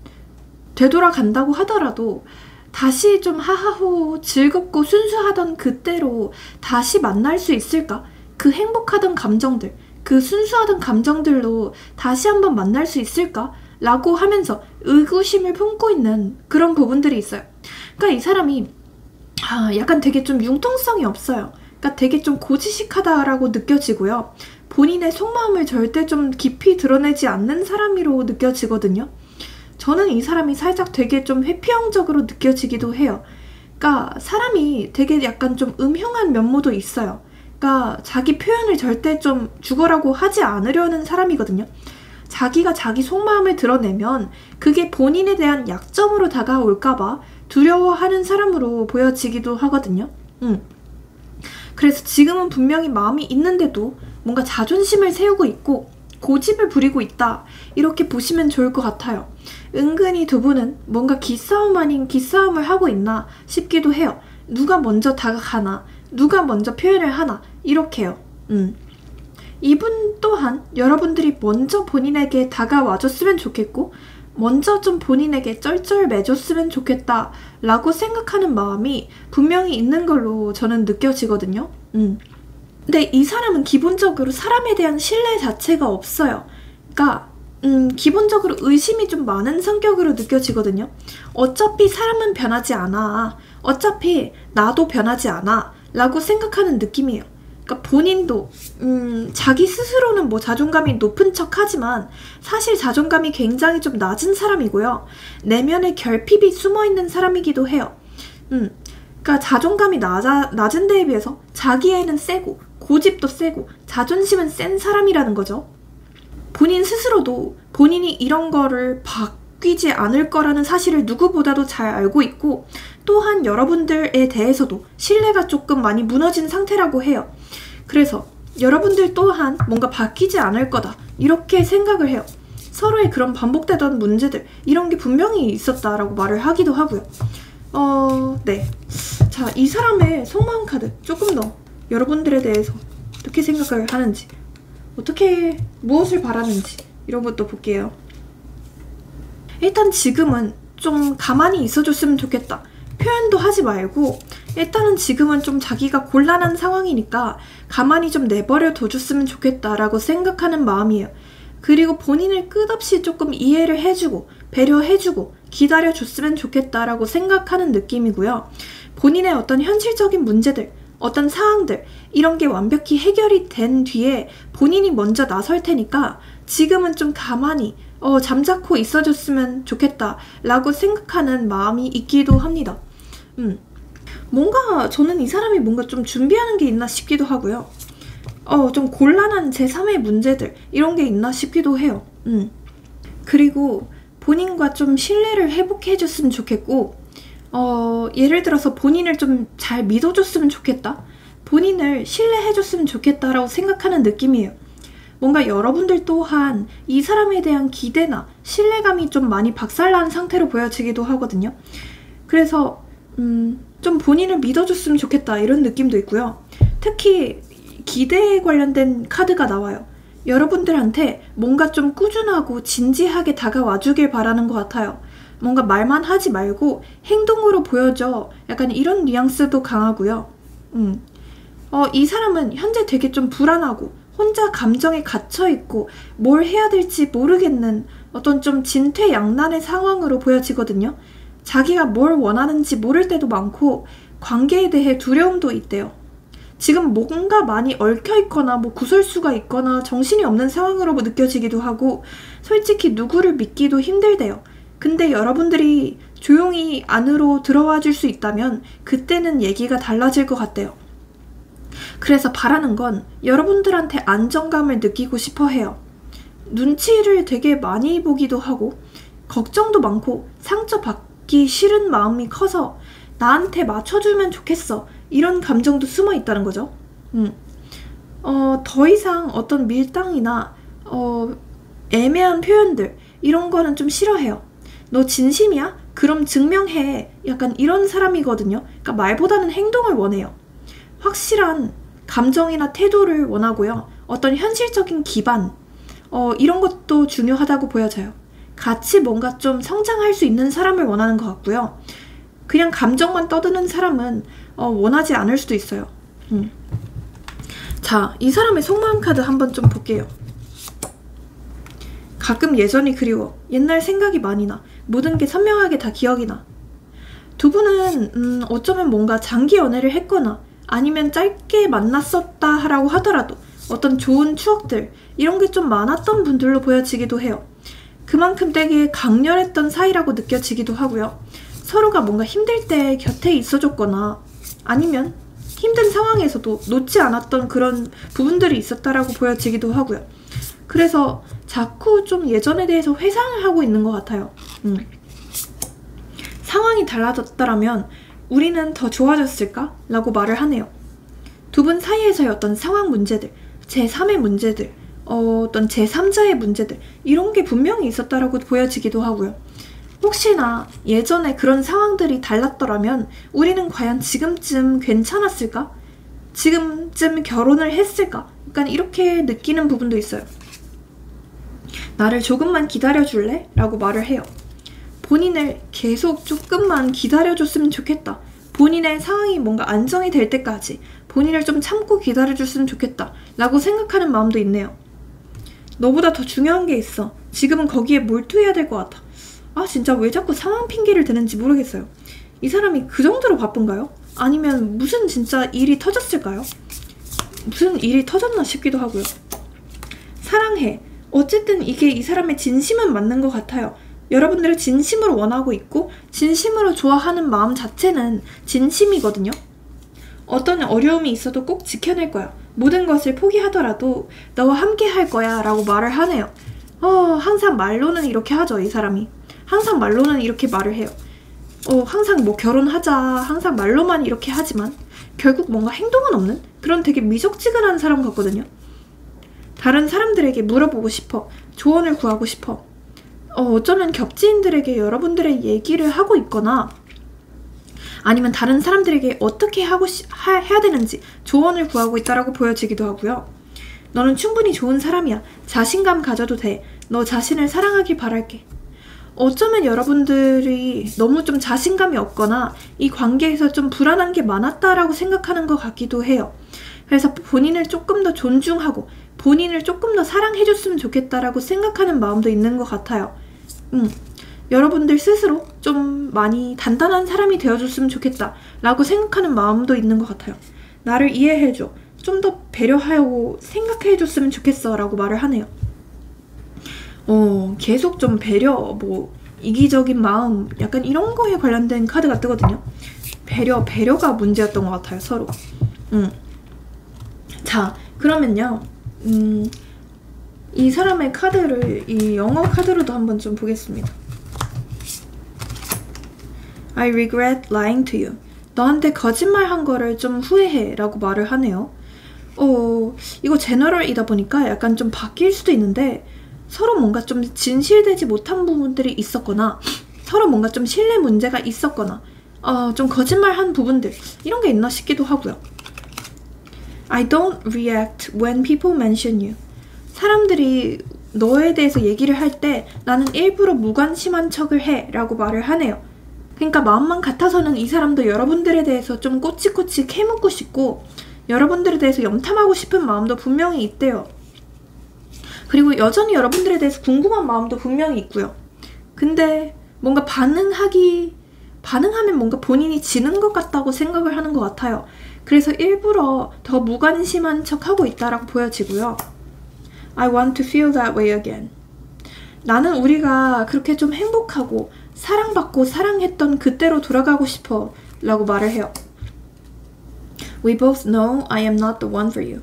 되돌아간다고 하더라도 다시 좀 하하호 즐겁고 순수하던 그때로 다시 만날 수 있을까? 그 행복하던 감정들, 그 순수하던 감정들로 다시 한번 만날 수 있을까? 라고 하면서 의구심을 품고 있는 그런 부분들이 있어요. 그러니까 이 사람이 약간 되게 좀 융통성이 없어요. 그러니까 되게 좀 고지식하다라고 느껴지고요. 본인의 속마음을 절대 좀 깊이 드러내지 않는 사람으로 느껴지거든요. 저는 이 사람이 살짝 되게 좀 회피형적으로 느껴지기도 해요. 그러니까 사람이 되게 약간 좀 음흉한 면모도 있어요. 그러니까 자기 표현을 절대 좀 죽어라고 하지 않으려는 사람이거든요. 자기가 자기 속마음을 드러내면 그게 본인에 대한 약점으로 다가올까봐 두려워하는 사람으로 보여지기도 하거든요. 그래서 지금은 분명히 마음이 있는데도 뭔가 자존심을 세우고 있고 고집을 부리고 있다, 이렇게 보시면 좋을 것 같아요. 은근히 두 분은 뭔가 기싸움 아닌 기싸움을 하고 있나 싶기도 해요. 누가 먼저 다가가나, 누가 먼저 표현을 하나, 이렇게요. 이분 또한 여러분들이 먼저 본인에게 다가와줬으면 좋겠고 먼저 좀 본인에게 쩔쩔매줬으면 좋겠다 라고 생각하는 마음이 분명히 있는 걸로 저는 느껴지거든요. 근데 이 사람은 기본적으로 사람에 대한 신뢰 자체가 없어요. 그러니까 기본적으로 의심이 좀 많은 성격으로 느껴지거든요. 어차피 사람은 변하지 않아, 어차피 나도 변하지 않아 라고 생각하는 느낌이에요. 그러니까 본인도 자기 스스로는 뭐 자존감이 높은 척 하지만 사실 자존감이 굉장히 좀 낮은 사람이고요. 내면에 결핍이 숨어있는 사람이기도 해요. 그러니까 자존감이 낮은 데에 비해서 자기애는 세고 고집도 세고 자존심은 센 사람이라는 거죠. 본인 스스로도 본인이 이런 거를 바뀌지 않을 거라는 사실을 누구보다도 잘 알고 있고 또한 여러분들에 대해서도 신뢰가 조금 많이 무너진 상태라고 해요. 그래서 여러분들 또한 뭔가 바뀌지 않을 거다, 이렇게 생각을 해요. 서로의 그런 반복되던 문제들, 이런 게 분명히 있었다라고 말을 하기도 하고요. 네. 자, 이 사람의 속마음 카드 조금 더 여러분들에 대해서 어떻게 생각을 하는지, 어떻게 무엇을 바라는지 이런 것도 볼게요. 일단 지금은 좀 가만히 있어줬으면 좋겠다, 표현도 하지 말고 일단은 지금은 좀 자기가 곤란한 상황이니까 가만히 좀 내버려 둬줬으면 좋겠다라고 생각하는 마음이에요. 그리고 본인을 끝없이 조금 이해를 해주고 배려해주고 기다려줬으면 좋겠다라고 생각하는 느낌이고요. 본인의 어떤 현실적인 문제들, 어떤 상황들, 이런 게 완벽히 해결이 된 뒤에 본인이 먼저 나설 테니까 지금은 좀 가만히 잠자코 있어줬으면 좋겠다라고 생각하는 마음이 있기도 합니다. 뭔가 저는 이 사람이 뭔가 좀 준비하는 게 있나 싶기도 하고요. 좀 곤란한 제3의 문제들, 이런 게 있나 싶기도 해요. 그리고 본인과 좀 신뢰를 회복해줬으면 좋겠고 예를 들어서 본인을 좀 잘 믿어줬으면 좋겠다, 본인을 신뢰해줬으면 좋겠다라고 생각하는 느낌이에요. 뭔가 여러분들 또한 이 사람에 대한 기대나 신뢰감이 좀 많이 박살난 상태로 보여지기도 하거든요. 그래서 좀 본인을 믿어줬으면 좋겠다, 이런 느낌도 있고요. 특히 기대에 관련된 카드가 나와요. 여러분들한테 뭔가 좀 꾸준하고 진지하게 다가와 주길 바라는 것 같아요. 뭔가 말만 하지 말고 행동으로 보여줘, 약간 이런 뉘앙스도 강하고요. 이 사람은 현재 되게 좀 불안하고 혼자 감정에 갇혀있고 뭘 해야 될지 모르겠는 어떤 좀 진퇴양난의 상황으로 보여지거든요. 자기가 뭘 원하는지 모를 때도 많고 관계에 대해 두려움도 있대요. 지금 뭔가 많이 얽혀있거나 뭐 구설수가 있거나 정신이 없는 상황으로 느껴지기도 하고 솔직히 누구를 믿기도 힘들대요. 근데 여러분들이 조용히 안으로 들어와 줄 수 있다면 그때는 얘기가 달라질 것 같대요. 그래서 바라는 건 여러분들한테 안정감을 느끼고 싶어 해요. 눈치를 되게 많이 보기도 하고 걱정도 많고 상처받기 싫은 마음이 커서 나한테 맞춰주면 좋겠어, 이런 감정도 숨어 있다는 거죠. 더 이상 어떤 밀당이나 애매한 표현들, 이런 거는 좀 싫어해요. 너 진심이야? 그럼 증명해, 약간 이런 사람이거든요. 그러니까 말보다는 행동을 원해요. 확실한 감정이나 태도를 원하고요. 어떤 현실적인 기반, 이런 것도 중요하다고 보여져요. 같이 뭔가 좀 성장할 수 있는 사람을 원하는 것 같고요. 그냥 감정만 떠드는 사람은 원하지 않을 수도 있어요. 자, 이 사람의 속마음 카드 한번 좀 볼게요. 가끔 예전이 그리워, 옛날 생각이 많이 나, 모든 게 선명하게 다 기억이 나. 두 분은 어쩌면 뭔가 장기 연애를 했거나 아니면 짧게 만났었다 라고 하더라도 어떤 좋은 추억들, 이런 게 좀 많았던 분들로 보여지기도 해요. 그만큼 되게 강렬했던 사이라고 느껴지기도 하고요. 서로가 뭔가 힘들 때 곁에 있어줬거나 아니면 힘든 상황에서도 놓지 않았던 그런 부분들이 있었다라고 보여지기도 하고요. 그래서 자꾸 좀 예전에 대해서 회상을 하고 있는 것 같아요. 상황이 달라졌다라면 우리는 더 좋아졌을까? 라고 말을 하네요. 두 분 사이에서의 어떤 상황 문제들, 제3의 문제들, 어떤 제3자의 문제들 이런 게 분명히 있었다라고 보여지기도 하고요. 혹시나 예전에 그런 상황들이 달랐더라면 우리는 과연 지금쯤 괜찮았을까? 지금쯤 결혼을 했을까? 약간 이렇게 느끼는 부분도 있어요. 나를 조금만 기다려줄래? 라고 말을 해요. 본인을 계속 조금만 기다려줬으면 좋겠다. 본인의 상황이 뭔가 안정이 될 때까지 본인을 좀 참고 기다려줬으면 좋겠다 라고 생각하는 마음도 있네요. 너보다 더 중요한 게 있어. 지금은 거기에 몰두해야 될 것 같아. 아 진짜 왜 자꾸 상황 핑계를 대는지 모르겠어요. 이 사람이 그 정도로 바쁜가요? 아니면 무슨 진짜 일이 터졌을까요? 무슨 일이 터졌나 싶기도 하고요. 사랑해. 어쨌든 이게 이 사람의 진심은 맞는 것 같아요. 여러분들을 진심으로 원하고 있고 진심으로 좋아하는 마음 자체는 진심이거든요. 어떤 어려움이 있어도 꼭 지켜낼 거야. 모든 것을 포기하더라도 너와 함께 할 거야 라고 말을 하네요. 항상 말로는 이렇게 하죠. 이 사람이 항상 말로는 이렇게 말을 해요. 항상 뭐 결혼하자 항상 말로만 이렇게 하지만 결국 뭔가 행동은 없는 그런 되게 미적지근한 사람 같거든요. 다른 사람들에게 물어보고 싶어. 조언을 구하고 싶어. 어쩌면 겹지인들에게 여러분들의 얘기를 하고 있거나 아니면 다른 사람들에게 어떻게 해야 되는지 조언을 구하고 있다라고 보여지기도 하고요. 너는 충분히 좋은 사람이야. 자신감 가져도 돼. 너 자신을 사랑하길 바랄게. 어쩌면 여러분들이 너무 좀 자신감이 없거나 이 관계에서 좀 불안한 게 많았다라고 생각하는 것 같기도 해요. 그래서 본인을 조금 더 존중하고 본인을 조금 더 사랑해줬으면 좋겠다라고 생각하는 마음도 있는 것 같아요. 여러분들 스스로 좀 많이 단단한 사람이 되어줬으면 좋겠다 라고 생각하는 마음도 있는 것 같아요. 나를 이해해줘. 좀 더 배려하고 생각해줬으면 좋겠어 라고 말을 하네요. 계속 좀 배려, 뭐 이기적인 마음 약간 이런 거에 관련된 카드가 뜨거든요. 배려가 문제였던 것 같아요. 서로. 자, 그러면요. 이 사람의 카드를 이 영어 카드로도 한번 좀 보겠습니다. I regret lying to you. 너한테 거짓말한 거를 좀 후회해 라고 말을 하네요. 이거 제너럴이다 보니까 약간 좀 바뀔 수도 있는데 서로 뭔가 좀 진실되지 못한 부분들이 있었거나 서로 뭔가 좀 신뢰 문제가 있었거나 좀 거짓말한 부분들 이런 게 있나 싶기도 하고요. I don't react when people mention you. 사람들이 너에 대해서 얘기를 할 때 나는 일부러 무관심한 척을 해 라고 말을 하네요. 그러니까 마음만 같아서는 이 사람도 여러분들에 대해서 좀 꼬치꼬치 캐묻고 싶고 여러분들에 대해서 염탐하고 싶은 마음도 분명히 있대요. 그리고 여전히 여러분들에 대해서 궁금한 마음도 분명히 있고요. 근데 뭔가 반응하면 뭔가 본인이 지는 것 같다고 생각을 하는 것 같아요. 그래서 일부러 더 무관심한 척하고 있다라고 보여지고요. I want to feel that way again. 나는 우리가 그렇게 좀 행복하고 사랑받고 사랑했던 그때로 돌아가고 싶어 라고 말을 해요. We both know I am not the one for you.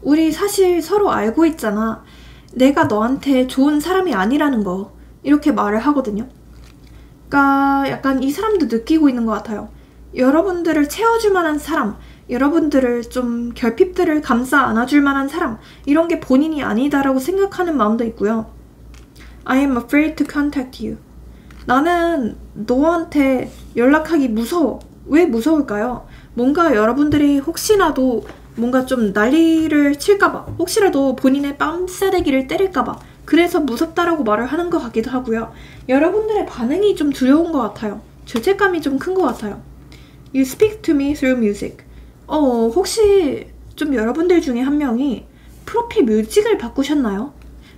우리 사실 서로 알고 있잖아. 내가 너한테 좋은 사람이 아니라는 거. 이렇게 말을 하거든요. 그러니까 약간 이 사람도 느끼고 있는 것 같아요. 여러분들을 채워줄 만한 사람, 여러분들을 좀 결핍들을 감싸 안아줄 만한 사람 이런 게 본인이 아니다라고 생각하는 마음도 있고요. I am afraid to contact you. 나는 너한테 연락하기 무서워. 왜 무서울까요? 뭔가 여러분들이 혹시라도 뭔가 좀 난리를 칠까봐 혹시라도 본인의 뺨싸대기를 때릴까봐 그래서 무섭다라고 말을 하는 것 같기도 하고요. 여러분들의 반응이 좀 두려운 것 같아요. 죄책감이 좀 큰 것 같아요. You speak to me through music. 혹시 좀 여러분들 중에 한 명이 프로필 뮤직을 바꾸셨나요?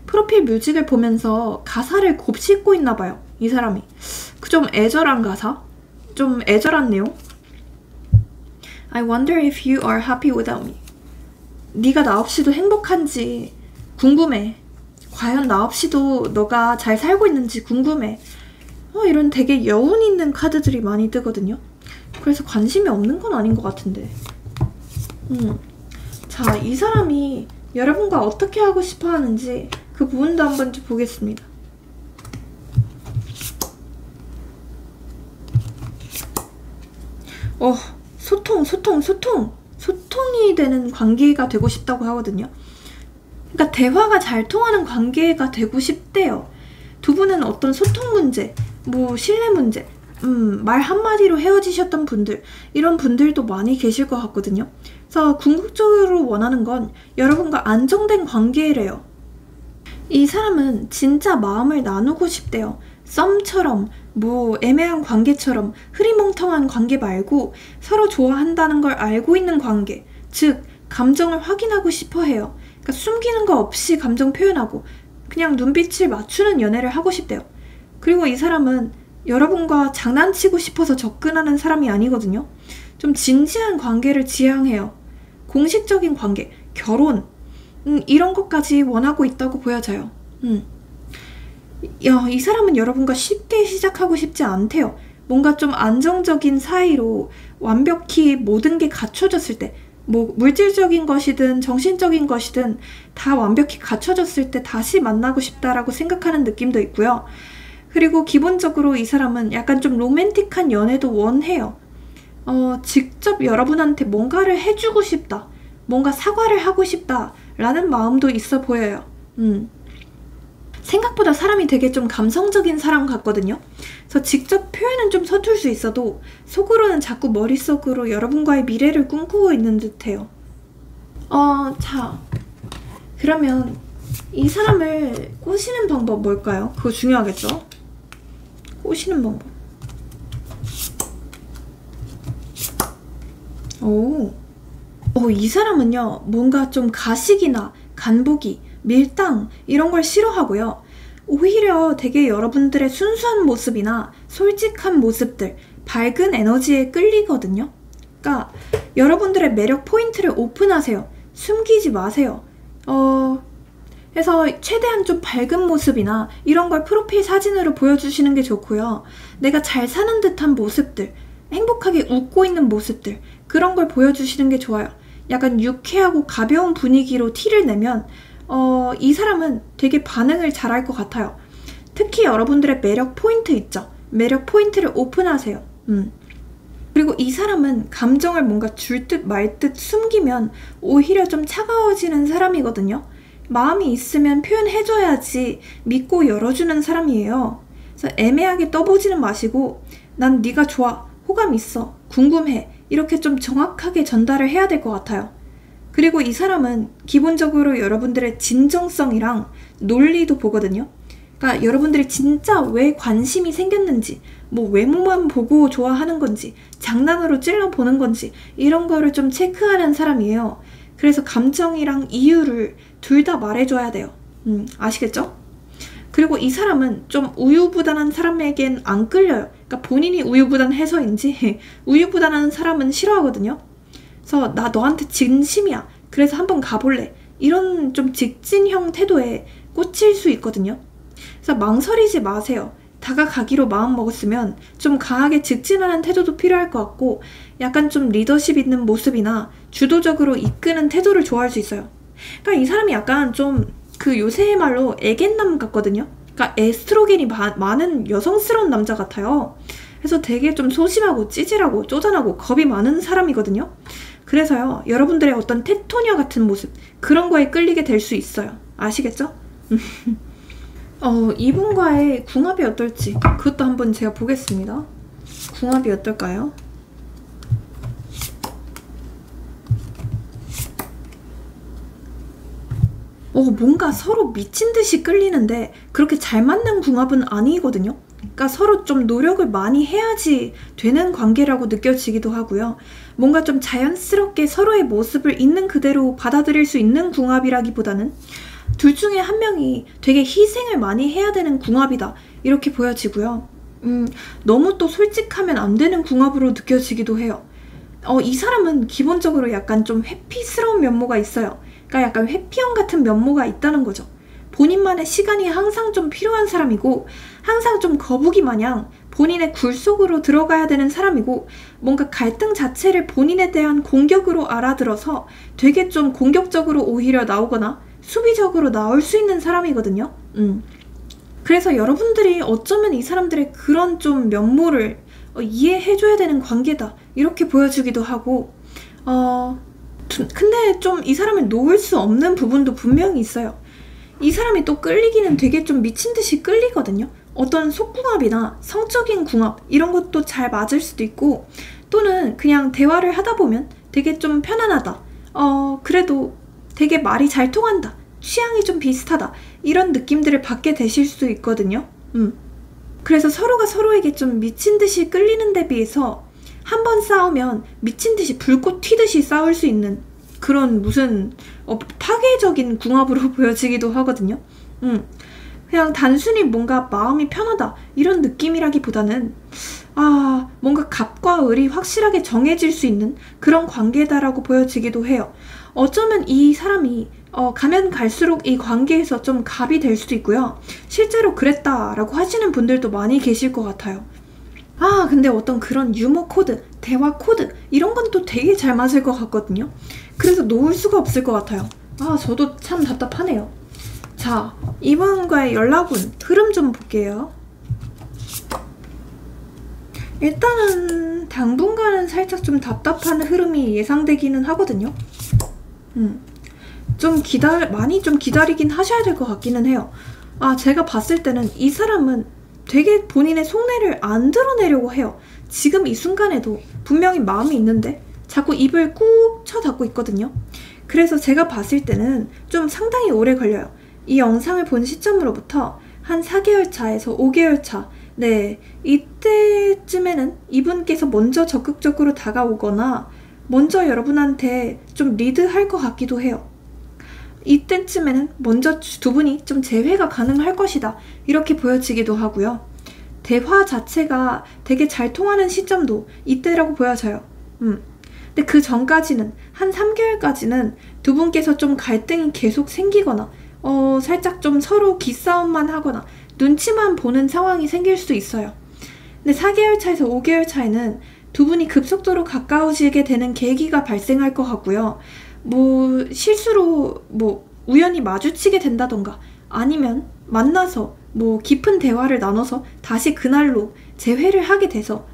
프로필 뮤직을 보면서 가사를 곱씹고 있나 봐요. 이 사람이. 좀 애절한 가사? 좀 애절한 내용? I wonder if you are happy without me. 네가 나 없이도 행복한지 궁금해. 과연 나 없이도 너가 잘 살고 있는지 궁금해. 이런 되게 여운 있는 카드들이 많이 뜨거든요. 그래서 관심이 없는 건 아닌 것 같은데. 자, 이 사람이 여러분과 어떻게 하고 싶어 하는지 그 부분도 한번 좀 보겠습니다. 소통이 되는 관계가 되고 싶다고 하거든요. 그러니까 대화가 잘 통하는 관계가 되고 싶대요. 두 분은 어떤 소통 문제, 뭐 신뢰 문제, 말 한마디로 헤어지셨던 분들, 이런 분들도 많이 계실 것 같거든요. 그래서 궁극적으로 원하는 건 여러분과 안정된 관계래요. 이 사람은 진짜 마음을 나누고 싶대요. 썸처럼, 뭐 애매한 관계처럼 흐리멍텅한 관계 말고 서로 좋아한다는 걸 알고 있는 관계, 즉 감정을 확인하고 싶어 해요. 그러니까 숨기는 거 없이 감정 표현하고 그냥 눈빛을 맞추는 연애를 하고 싶대요. 그리고 이 사람은 여러분과 장난치고 싶어서 접근하는 사람이 아니거든요. 좀 진지한 관계를 지향해요. 공식적인 관계, 결혼, 이런 것까지 원하고 있다고 보여져요. 이 사람은 여러분과 쉽게 시작하고 싶지 않대요. 뭔가 좀 안정적인 사이로 완벽히 모든 게 갖춰졌을 때, 뭐 물질적인 것이든 정신적인 것이든 다 완벽히 갖춰졌을 때 다시 만나고 싶다라고 생각하는 느낌도 있고요. 그리고 기본적으로 이 사람은 약간 좀 로맨틱한 연애도 원해요. 직접 여러분한테 뭔가를 해주고 싶다, 뭔가 사과를 하고 싶다 라는 마음도 있어 보여요. 생각보다 사람이 되게 좀 감성적인 사람 같거든요. 그래서 직접 표현은 좀 서툴 수 있어도 속으로는 자꾸 머릿속으로 여러분과의 미래를 꿈꾸고 있는 듯해요. 자, 그러면 이 사람을 꼬시는 방법 뭘까요? 그거 중요하겠죠? 꼬시는 방법. 이 사람은요, 뭔가 좀 가식이나 간보기, 밀당 이런 걸 싫어하고요. 오히려 되게 여러분들의 순수한 모습이나 솔직한 모습들, 밝은 에너지에 끌리거든요. 그러니까 여러분들의 매력 포인트를 오픈하세요. 숨기지 마세요. 그래서 최대한 좀 밝은 모습이나 이런 걸 프로필 사진으로 보여주시는 게 좋고요. 내가 잘 사는 듯한 모습들, 행복하게 웃고 있는 모습들, 그런 걸 보여주시는 게 좋아요. 약간 유쾌하고 가벼운 분위기로 티를 내면 이 사람은 되게 반응을 잘할 것 같아요. 특히 여러분들의 매력 포인트 있죠? 매력 포인트를 오픈하세요. 그리고 이 사람은 감정을 뭔가 줄 듯 말 듯 숨기면 오히려 좀 차가워지는 사람이거든요. 마음이 있으면 표현해줘야지 믿고 열어주는 사람이에요. 그래서 애매하게 떠보지는 마시고 난 네가 좋아, 호감 있어, 궁금해, 이렇게 좀 정확하게 전달을 해야 될 것 같아요. 그리고 이 사람은 기본적으로 여러분들의 진정성이랑 논리도 보거든요. 그러니까 여러분들이 진짜 왜 관심이 생겼는지, 뭐 외모만 보고 좋아하는 건지, 장난으로 찔러보는 건지 이런 거를 좀 체크하는 사람이에요. 그래서 감정이랑 이유를 둘 다 말해줘야 돼요. 아시겠죠? 그리고 이 사람은 좀 우유부단한 사람에겐 안 끌려요. 그러니까 본인이 우유부단해서인지 우유부단한 사람은 싫어하거든요. 그래서 나 너한테 진심이야, 그래서 한번 가볼래, 이런 좀 직진형 태도에 꽂힐 수 있거든요. 그래서 망설이지 마세요. 다가가기로 마음먹었으면 좀 강하게 직진하는 태도도 필요할 것 같고, 약간 좀 리더십 있는 모습이나 주도적으로 이끄는 태도를 좋아할 수 있어요. 그러니까 이 사람이 약간 좀 그 요새 말로 애견남 같거든요. 그러니까 에스트로겐이 많은 여성스러운 남자 같아요. 그래서 되게 좀 소심하고 찌질하고 쪼잔하고 겁이 많은 사람이거든요. 그래서요, 여러분들의 어떤 테토녀 같은 모습, 그런 거에 끌리게 될 수 있어요. 아시겠죠? 이분과의 궁합이 어떨지 그것도 한번 제가 보겠습니다. 궁합이 어떨까요? 뭔가 서로 미친 듯이 끌리는데 그렇게 잘 맞는 궁합은 아니거든요. 그러니까 서로 좀 노력을 많이 해야지 되는 관계라고 느껴지기도 하고요. 뭔가 좀 자연스럽게 서로의 모습을 있는 그대로 받아들일 수 있는 궁합이라기보다는 둘 중에 한 명이 되게 희생을 많이 해야 되는 궁합이다, 이렇게 보여지고요. 너무 또 솔직하면 안 되는 궁합으로 느껴지기도 해요. 이 사람은 기본적으로 약간 좀 회피스러운 면모가 있어요. 그러니까 약간 회피형 같은 면모가 있다는 거죠. 본인만의 시간이 항상 좀 필요한 사람이고 항상 좀 거북이 마냥 본인의 굴 속으로 들어가야 되는 사람이고 뭔가 갈등 자체를 본인에 대한 공격으로 알아들어서 되게 좀 공격적으로 오히려 나오거나 수비적으로 나올 수 있는 사람이거든요. 그래서 여러분들이 어쩌면 이 사람들의 그런 좀 면모를 이해해줘야 되는 관계다 이렇게 보여주기도 하고 근데 좀 이 사람을 놓을 수 없는 부분도 분명히 있어요. 이 사람이 또 끌리기는 되게 좀 미친듯이 끌리거든요. 어떤 속궁합이나 성적인 궁합 이런 것도 잘 맞을 수도 있고 또는 그냥 대화를 하다 보면 되게 좀 편안하다. 그래도 되게 말이 잘 통한다. 취향이 좀 비슷하다. 이런 느낌들을 받게 되실 수 있거든요. 그래서 서로가 서로에게 좀 미친듯이 끌리는 데 비해서 한 번 싸우면 미친듯이 불꽃 튀듯이 싸울 수 있는 그런 무슨 파괴적인 궁합으로 보여지기도 하거든요. 그냥 단순히 뭔가 마음이 편하다 이런 느낌이라기보다는 뭔가 갑과 을이 확실하게 정해질 수 있는 그런 관계다라고 보여지기도 해요. 어쩌면 이 사람이 가면 갈수록 이 관계에서 좀 갑이 될 수도 있고요. 실제로 그랬다라고 하시는 분들도 많이 계실 것 같아요. 근데 어떤 그런 유머 코드, 대화 코드 이런 건 또 되게 잘 맞을 것 같거든요. 그래서 놓을 수가 없을 것 같아요. 저도 참 답답하네요. 자, 이분과의 연락운 흐름 좀 볼게요. 일단은 당분간은 살짝 좀 답답한 흐름이 예상되기는 하거든요. 많이 좀 기다리긴 하셔야 될 것 같기는 해요. 제가 봤을 때는 이 사람은 되게 본인의 속내를 안 드러내려고 해요. 지금 이 순간에도 분명히 마음이 있는데 자꾸 입을 꾹 쳐닫고 있거든요. 그래서 제가 봤을 때는 좀 상당히 오래 걸려요. 이 영상을 본 시점으로부터 한 4개월 차에서 5개월 차, 네, 이때쯤에는 이분께서 먼저 적극적으로 다가오거나 먼저 여러분한테 좀 리드할 것 같기도 해요. 이때쯤에는 먼저 두 분이 좀 재회가 가능할 것이다 이렇게 보여지기도 하고요. 대화 자체가 되게 잘 통하는 시점도 이때라고 보여져요. 근데 그 전까지는 한 3개월까지는 두 분께서 좀 갈등이 계속 생기거나 살짝 좀 서로 기싸움만 하거나 눈치만 보는 상황이 생길 수도 있어요. 근데 4개월 차에서 5개월 차에는 두 분이 급속도로 가까워지게 되는 계기가 발생할 것 같고요. 실수로 우연히 마주치게 된다던가 아니면 만나서 깊은 대화를 나눠서 다시 그날로 재회를 하게 돼서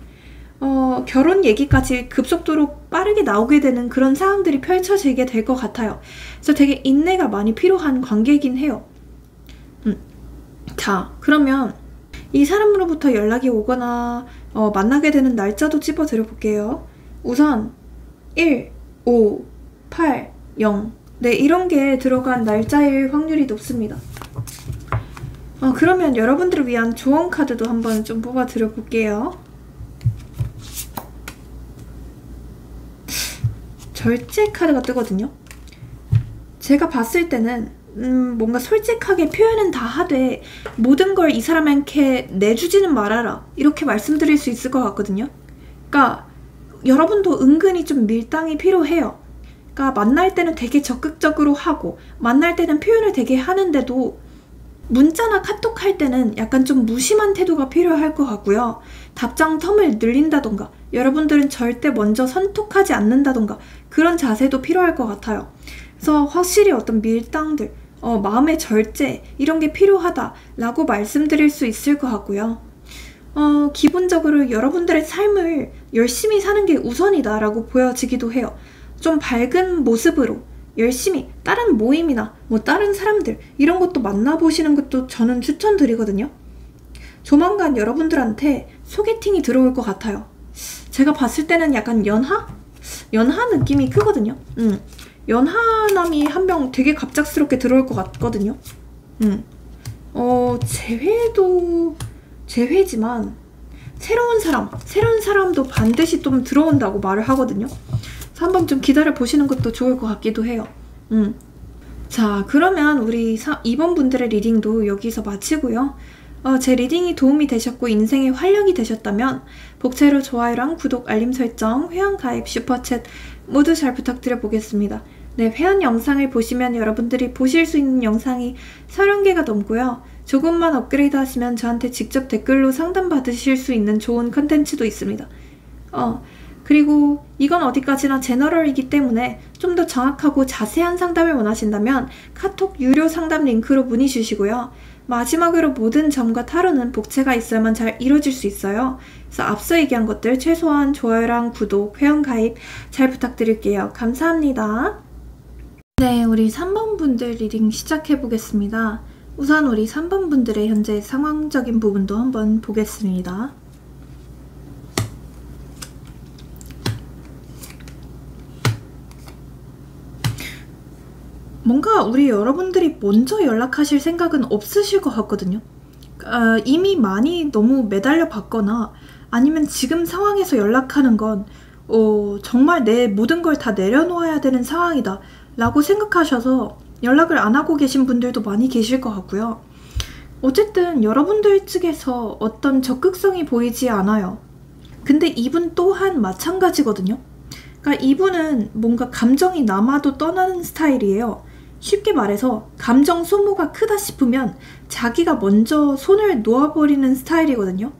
결혼 얘기까지 급속도로 빠르게 나오게 되는 그런 상황들이 펼쳐지게 될 것 같아요. 그래서 되게 인내가 많이 필요한 관계이긴 해요. 자, 그러면 이 사람으로부터 연락이 오거나 만나게 되는 날짜도 찝어드려 볼게요. 우선 1, 5, 8, 0 네, 이런 게 들어간 날짜일 확률이 높습니다. 그러면 여러분들을 위한 조언 카드도 한번 좀 뽑아드려 볼게요. 절제 카드가 뜨거든요. 제가 봤을 때는 뭔가 솔직하게 표현은 다 하되 모든 걸 이 사람에게 내주지는 말아라 이렇게 말씀드릴 수 있을 것 같거든요. 그러니까 여러분도 은근히 좀 밀당이 필요해요. 그러니까 만날 때는 되게 적극적으로 하고 만날 때는 표현을 되게 하는데도 문자나 카톡 할 때는 약간 좀 무심한 태도가 필요할 것 같고요. 답장 텀을 늘린다던가 여러분들은 절대 먼저 선톡하지 않는다던가 그런 자세도 필요할 것 같아요. 그래서 확실히 어떤 밀당들, 마음의 절제 이런 게 필요하다라고 말씀드릴 수 있을 것 같고요. 기본적으로 여러분들의 삶을 열심히 사는 게 우선이다라고 보여지기도 해요. 좀 밝은 모습으로 열심히 다른 모임이나 다른 사람들 이런 것도 만나보시는 것도 저는 추천드리거든요. 조만간 여러분들한테 소개팅이 들어올 것 같아요. 제가 봤을 때는 약간 연하 느낌이 크거든요. 연하남이 한 명 되게 갑작스럽게 들어올 것 같거든요. 재회지만 새로운 사람도 반드시 좀 들어온다고 말을 하거든요. 그래서 한번 좀 기다려 보시는 것도 좋을 것 같기도 해요. 자, 그러면 우리 2번 분들의 리딩도 여기서 마치고요. 제 리딩이 도움이 되셨고 인생에 활력이 되셨다면 복채로 좋아요랑 구독, 알림 설정, 회원 가입, 슈퍼챗 모두 잘 부탁드려 보겠습니다. 네, 회원 영상을 보시면 여러분들이 보실 수 있는 영상이 30개가 넘고요. 조금만 업그레이드 하시면 저한테 직접 댓글로 상담 받으실 수 있는 좋은 컨텐츠도 있습니다. 그리고 이건 어디까지나 제너럴이기 때문에 좀 더 정확하고 자세한 상담을 원하신다면 카톡 유료 상담 링크로 문의 주시고요. 마지막으로 모든 점과 타로는 복제가 있어야만 잘 이루어질 수 있어요. 그래서 앞서 얘기한 것들 최소한 좋아요랑 구독, 회원 가입 잘 부탁드릴게요. 감사합니다. 네, 우리 3번 분들 리딩 시작해 보겠습니다. 우선 우리 3번 분들의 현재 상황적인 부분도 한번 보겠습니다. 뭔가 우리 여러분들이 먼저 연락하실 생각은 없으실 것 같거든요. 이미 많이 너무 매달려 봤거나 아니면 지금 상황에서 연락하는 건 정말 내 모든 걸 다 내려놓아야 되는 상황이다 라고 생각하셔서 연락을 안 하고 계신 분들도 많이 계실 것 같고요. 어쨌든 여러분들 측에서 어떤 적극성이 보이지 않아요. 근데 이분 또한 마찬가지거든요. 그러니까 이분은 뭔가 감정이 남아도 떠나는 스타일이에요. 쉽게 말해서 감정 소모가 크다 싶으면 자기가 먼저 손을 놓아버리는 스타일이거든요.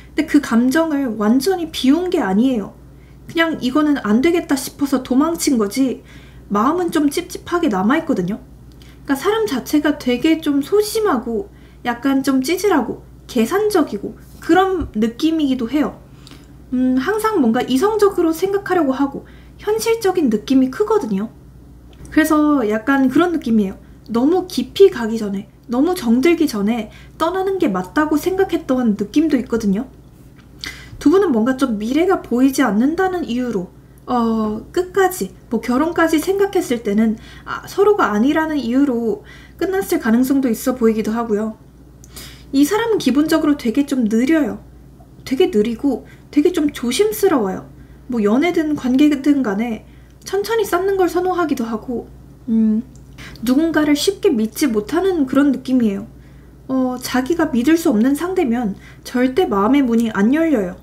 근데 그 감정을 완전히 비운 게 아니에요. 그냥 이거는 안 되겠다 싶어서 도망친 거지 마음은 좀 찝찝하게 남아있거든요. 그러니까 사람 자체가 되게 좀 소심하고 약간 좀 찌질하고 계산적이고 그런 느낌이기도 해요. 항상 뭔가 이성적으로 생각하려고 하고 현실적인 느낌이 크거든요. 그래서 약간 그런 느낌이에요. 너무 깊이 가기 전에, 너무 정들기 전에 떠나는 게 맞다고 생각했던 느낌도 있거든요. 두 분은 뭔가 좀 미래가 보이지 않는다는 이유로 끝까지 뭐 결혼까지 생각했을 때는 서로가 아니라는 이유로 끝났을 가능성도 있어 보이기도 하고요. 이 사람은 기본적으로 되게 좀 느려요. 되게 느리고 되게 좀 조심스러워요. 뭐 연애든 관계든 간에 천천히 쌓는 걸 선호하기도 하고 누군가를 쉽게 믿지 못하는 그런 느낌이에요. 자기가 믿을 수 없는 상대면 절대 마음의 문이 안 열려요.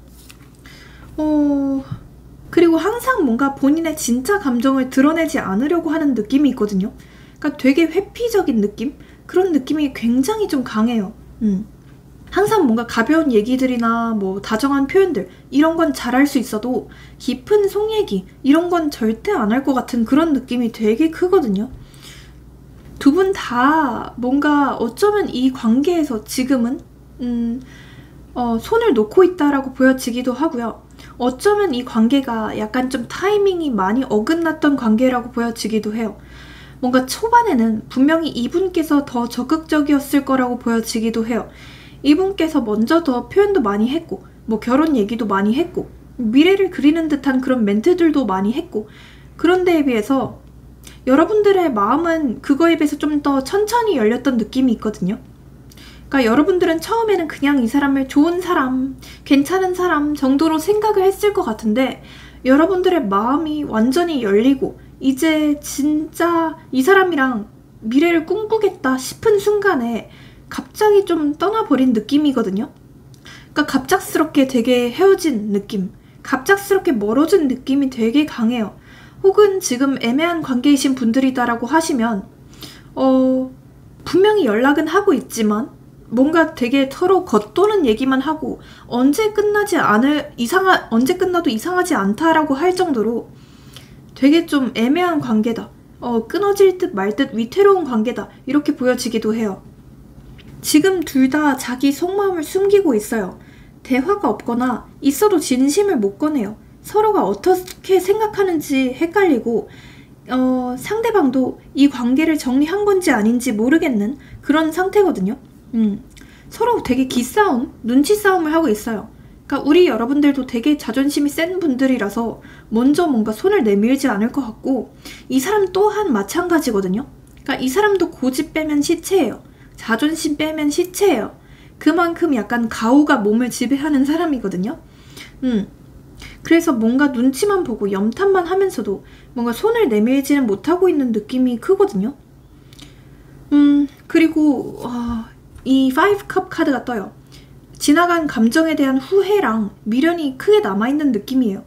그리고 항상 뭔가 본인의 진짜 감정을 드러내지 않으려고 하는 느낌이 있거든요. 그러니까 되게 회피적인 느낌? 그런 느낌이 굉장히 좀 강해요. 항상 뭔가 가벼운 얘기들이나 뭐 다정한 표현들 이런 건 잘할 수 있어도 깊은 속 얘기 이런 건 절대 안 할 것 같은 그런 느낌이 되게 크거든요. 두 분 다 뭔가 어쩌면 이 관계에서 지금은 손을 놓고 있다라고 보여지기도 하고요. 어쩌면 이 관계가 약간 좀 타이밍이 많이 어긋났던 관계라고 보여지기도 해요. 뭔가 초반에는 분명히 이분께서 더 적극적이었을 거라고 보여지기도 해요. 이분께서 먼저 더 표현도 많이 했고 뭐 결혼 얘기도 많이 했고 미래를 그리는 듯한 그런 멘트들도 많이 했고 그런 데에 비해서 여러분들의 마음은 그거에 비해서 좀 더 천천히 열렸던 느낌이 있거든요. 그러니까 여러분들은 처음에는 그냥 이 사람을 좋은 사람, 괜찮은 사람 정도로 생각을 했을 것 같은데 여러분들의 마음이 완전히 열리고 이제 진짜 이 사람이랑 미래를 꿈꾸겠다 싶은 순간에 갑자기 좀 떠나버린 느낌이거든요. 그러니까 갑작스럽게 되게 헤어진 느낌, 갑작스럽게 멀어진 느낌이 되게 강해요. 혹은 지금 애매한 관계이신 분들이다라고 하시면 분명히 연락은 하고 있지만 뭔가 되게 서로 겉도는 얘기만 하고 언제 끝나도 이상하지 않다라고 할 정도로 되게 좀 애매한 관계다. 끊어질 듯 말 듯 위태로운 관계다. 이렇게 보여지기도 해요. 지금 둘 다 자기 속마음을 숨기고 있어요. 대화가 없거나 있어도 진심을 못 꺼내요. 서로가 어떻게 생각하는지 헷갈리고 상대방도 이 관계를 정리한 건지 아닌지 모르겠는 그런 상태거든요. 서로 되게 기싸움, 눈치 싸움을 하고 있어요. 그러니까 우리 여러분들도 되게 자존심이 센 분들이라서 먼저 뭔가 손을 내밀지 않을 것 같고 이 사람 또한 마찬가지거든요. 그러니까 이 사람도 고집 빼면 시체예요. 자존심 빼면 시체예요. 그만큼 약간 가오가 몸을 지배하는 사람이거든요. 그래서 뭔가 눈치만 보고 염탐만 하면서도 뭔가 손을 내밀지는 못하고 있는 느낌이 크거든요. 그리고 이 5컵 카드가 떠요. 지나간 감정에 대한 후회랑 미련이 크게 남아있는 느낌이에요.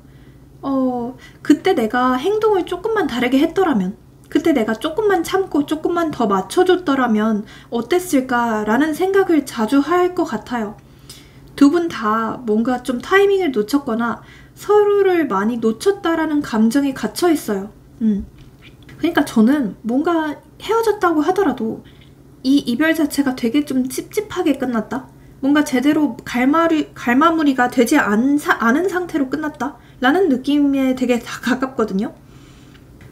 그때 내가 행동을 조금만 다르게 했더라면 그때 내가 조금만 참고 조금만 더 맞춰줬더라면 어땠을까라는 생각을 자주 할 것 같아요. 두 분 다 뭔가 좀 타이밍을 놓쳤거나 서로를 많이 놓쳤다라는 감정에 갇혀 있어요. 그러니까 저는 뭔가 헤어졌다고 하더라도 이 이별 자체가 되게 좀 찝찝하게 끝났다? 뭔가 제대로 갈마무리가 되지 않은 상태로 끝났다? 라는 느낌에 되게 다 가깝거든요.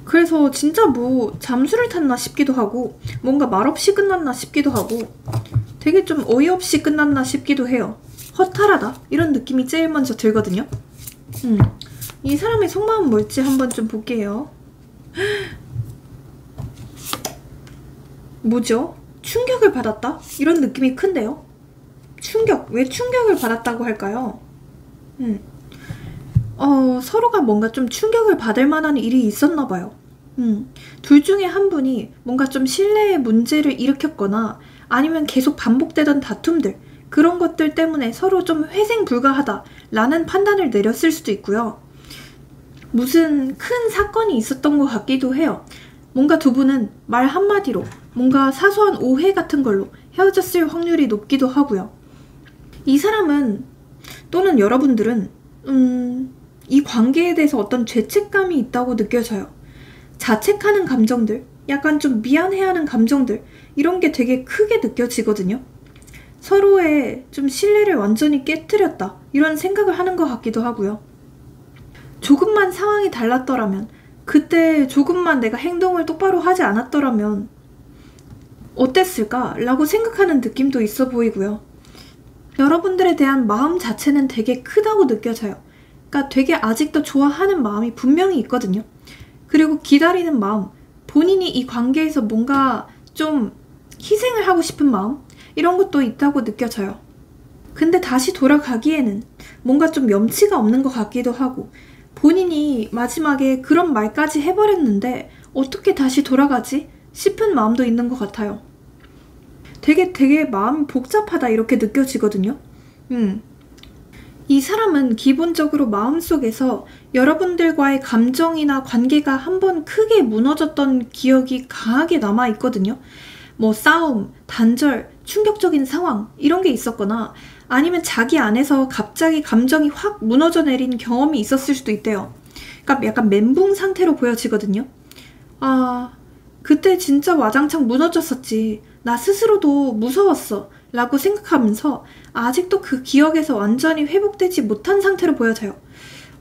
그래서 진짜 뭐 잠수를 탔나 싶기도 하고 뭔가 말없이 끝났나 싶기도 하고 되게 좀 어이없이 끝났나 싶기도 해요. 허탈하다 이런 느낌이 제일 먼저 들거든요. 이 사람의 속마음은 뭘지 한번 좀 볼게요. 뭐죠? 충격을 받았다? 이런 느낌이 큰데요? 왜 충격을 받았다고 할까요? 서로가 뭔가 좀 충격을 받을 만한 일이 있었나 봐요. 둘 중에 한 분이 뭔가 좀 신뢰의 문제를 일으켰거나 아니면 계속 반복되던 다툼들, 그런 것들 때문에 서로 좀 회생불가하다 라는 판단을 내렸을 수도 있고요. 무슨 큰 사건이 있었던 것 같기도 해요. 뭔가 두 분은 말 한마디로 뭔가 사소한 오해 같은 걸로 헤어졌을 확률이 높기도 하고요. 이 사람은 또는 여러분들은 이 관계에 대해서 어떤 죄책감이 있다고 느껴져요. 자책하는 감정들, 약간 좀 미안해하는 감정들, 이런 게 되게 크게 느껴지거든요. 서로의 좀 신뢰를 완전히 깨뜨렸다, 이런 생각을 하는 것 같기도 하고요. 조금만 상황이 달랐더라면, 그때 조금만 내가 행동을 똑바로 하지 않았더라면 어땠을까? 라고 생각하는 느낌도 있어 보이고요. 여러분들에 대한 마음 자체는 되게 크다고 느껴져요. 그러니까 되게 아직도 좋아하는 마음이 분명히 있거든요. 그리고 기다리는 마음, 본인이 이 관계에서 뭔가 좀 희생을 하고 싶은 마음, 이런 것도 있다고 느껴져요. 근데 다시 돌아가기에는 뭔가 좀 염치가 없는 것 같기도 하고, 본인이 마지막에 그런 말까지 해버렸는데 어떻게 다시 돌아가지? 싶은 마음도 있는 것 같아요. 되게 마음이 복잡하다 이렇게 느껴지거든요. 이 사람은 기본적으로 마음속에서 여러분들과의 감정이나 관계가 한번 크게 무너졌던 기억이 강하게 남아있거든요. 뭐 싸움, 단절, 충격적인 상황 이런 게 있었거나 아니면 자기 안에서 갑자기 감정이 확 무너져 내린 경험이 있었을 수도 있대요. 그러니까 약간 멘붕 상태로 보여지거든요. 그때 진짜 와장창 무너졌었지. 나 스스로도 무서웠어. 라고 생각하면서 아직도 그 기억에서 완전히 회복되지 못한 상태로 보여져요.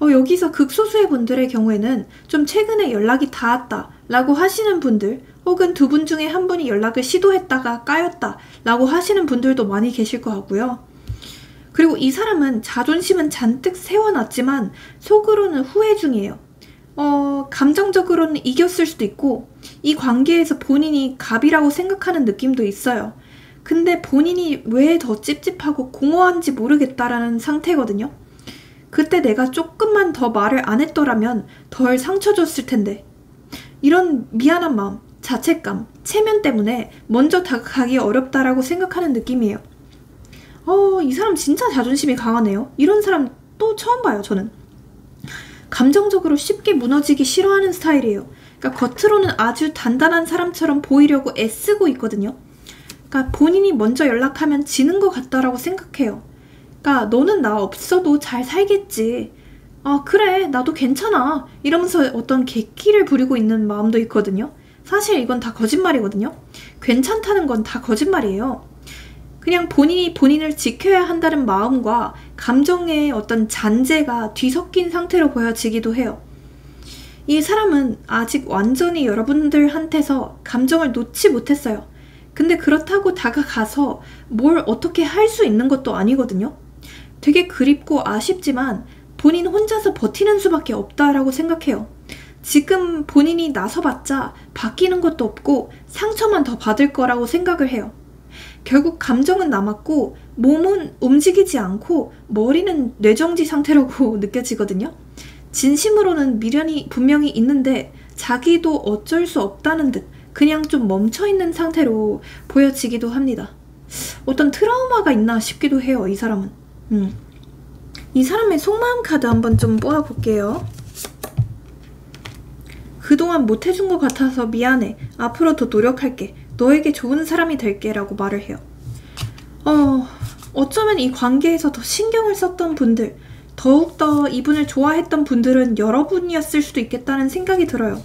여기서 극소수의 분들의 경우에는 좀 최근에 연락이 닿았다 라고 하시는 분들, 혹은 두 분 중에 한 분이 연락을 시도했다가 까였다 라고 하시는 분들도 많이 계실 것 같고요. 그리고 이 사람은 자존심은 잔뜩 세워놨지만 속으로는 후회 중이에요. 감정적으로는 이겼을 수도 있고 이 관계에서 본인이 갑이라고 생각하는 느낌도 있어요. 근데 본인이 왜 더 찝찝하고 공허한지 모르겠다라는 상태거든요. 그때 내가 조금만 더 말을 안 했더라면 덜 상처 줬을 텐데, 이런 미안한 마음, 자책감, 체면 때문에 먼저 다가가기 어렵다라고 생각하는 느낌이에요. 이 사람 진짜 자존심이 강하네요. 이런 사람 또 처음 봐요, 저는. 감정적으로 쉽게 무너지기 싫어하는 스타일이에요. 그러니까 겉으로는 아주 단단한 사람처럼 보이려고 애쓰고 있거든요. 그러니까 본인이 먼저 연락하면 지는 것 같다라고 생각해요. 그러니까 너는 나 없어도 잘 살겠지. 그래, 나도 괜찮아. 이러면서 어떤 객기를 부리고 있는 마음도 있거든요. 사실 이건 다 거짓말이거든요. 괜찮다는 건 다 거짓말이에요. 그냥 본인이 본인을 지켜야 한다는 마음과 감정의 어떤 잔재가 뒤섞인 상태로 보여지기도 해요. 이 사람은 아직 완전히 여러분들한테서 감정을 놓지 못했어요. 근데 그렇다고 다가가서 뭘 어떻게 할 수 있는 것도 아니거든요. 되게 그립고 아쉽지만 본인 혼자서 버티는 수밖에 없다라고 생각해요. 지금 본인이 나서봤자 바뀌는 것도 없고 상처만 더 받을 거라고 생각을 해요. 결국 감정은 남았고 몸은 움직이지 않고 머리는 뇌정지 상태라고 느껴지거든요. 진심으로는 미련이 분명히 있는데 자기도 어쩔 수 없다는 듯 그냥 좀 멈춰있는 상태로 보여지기도 합니다. 어떤 트라우마가 있나 싶기도 해요, 이 사람은. 이 사람의 속마음 카드 한번 좀 뽑아볼게요. 그동안 못해준 것 같아서 미안해. 앞으로 더 노력할게. 너에게 좋은 사람이 될게 라고 말을 해요. 어쩌면 이 관계에서 더 신경을 썼던 분들, 더욱더 이분을 좋아했던 분들은 여러분이었을 수도 있겠다는 생각이 들어요.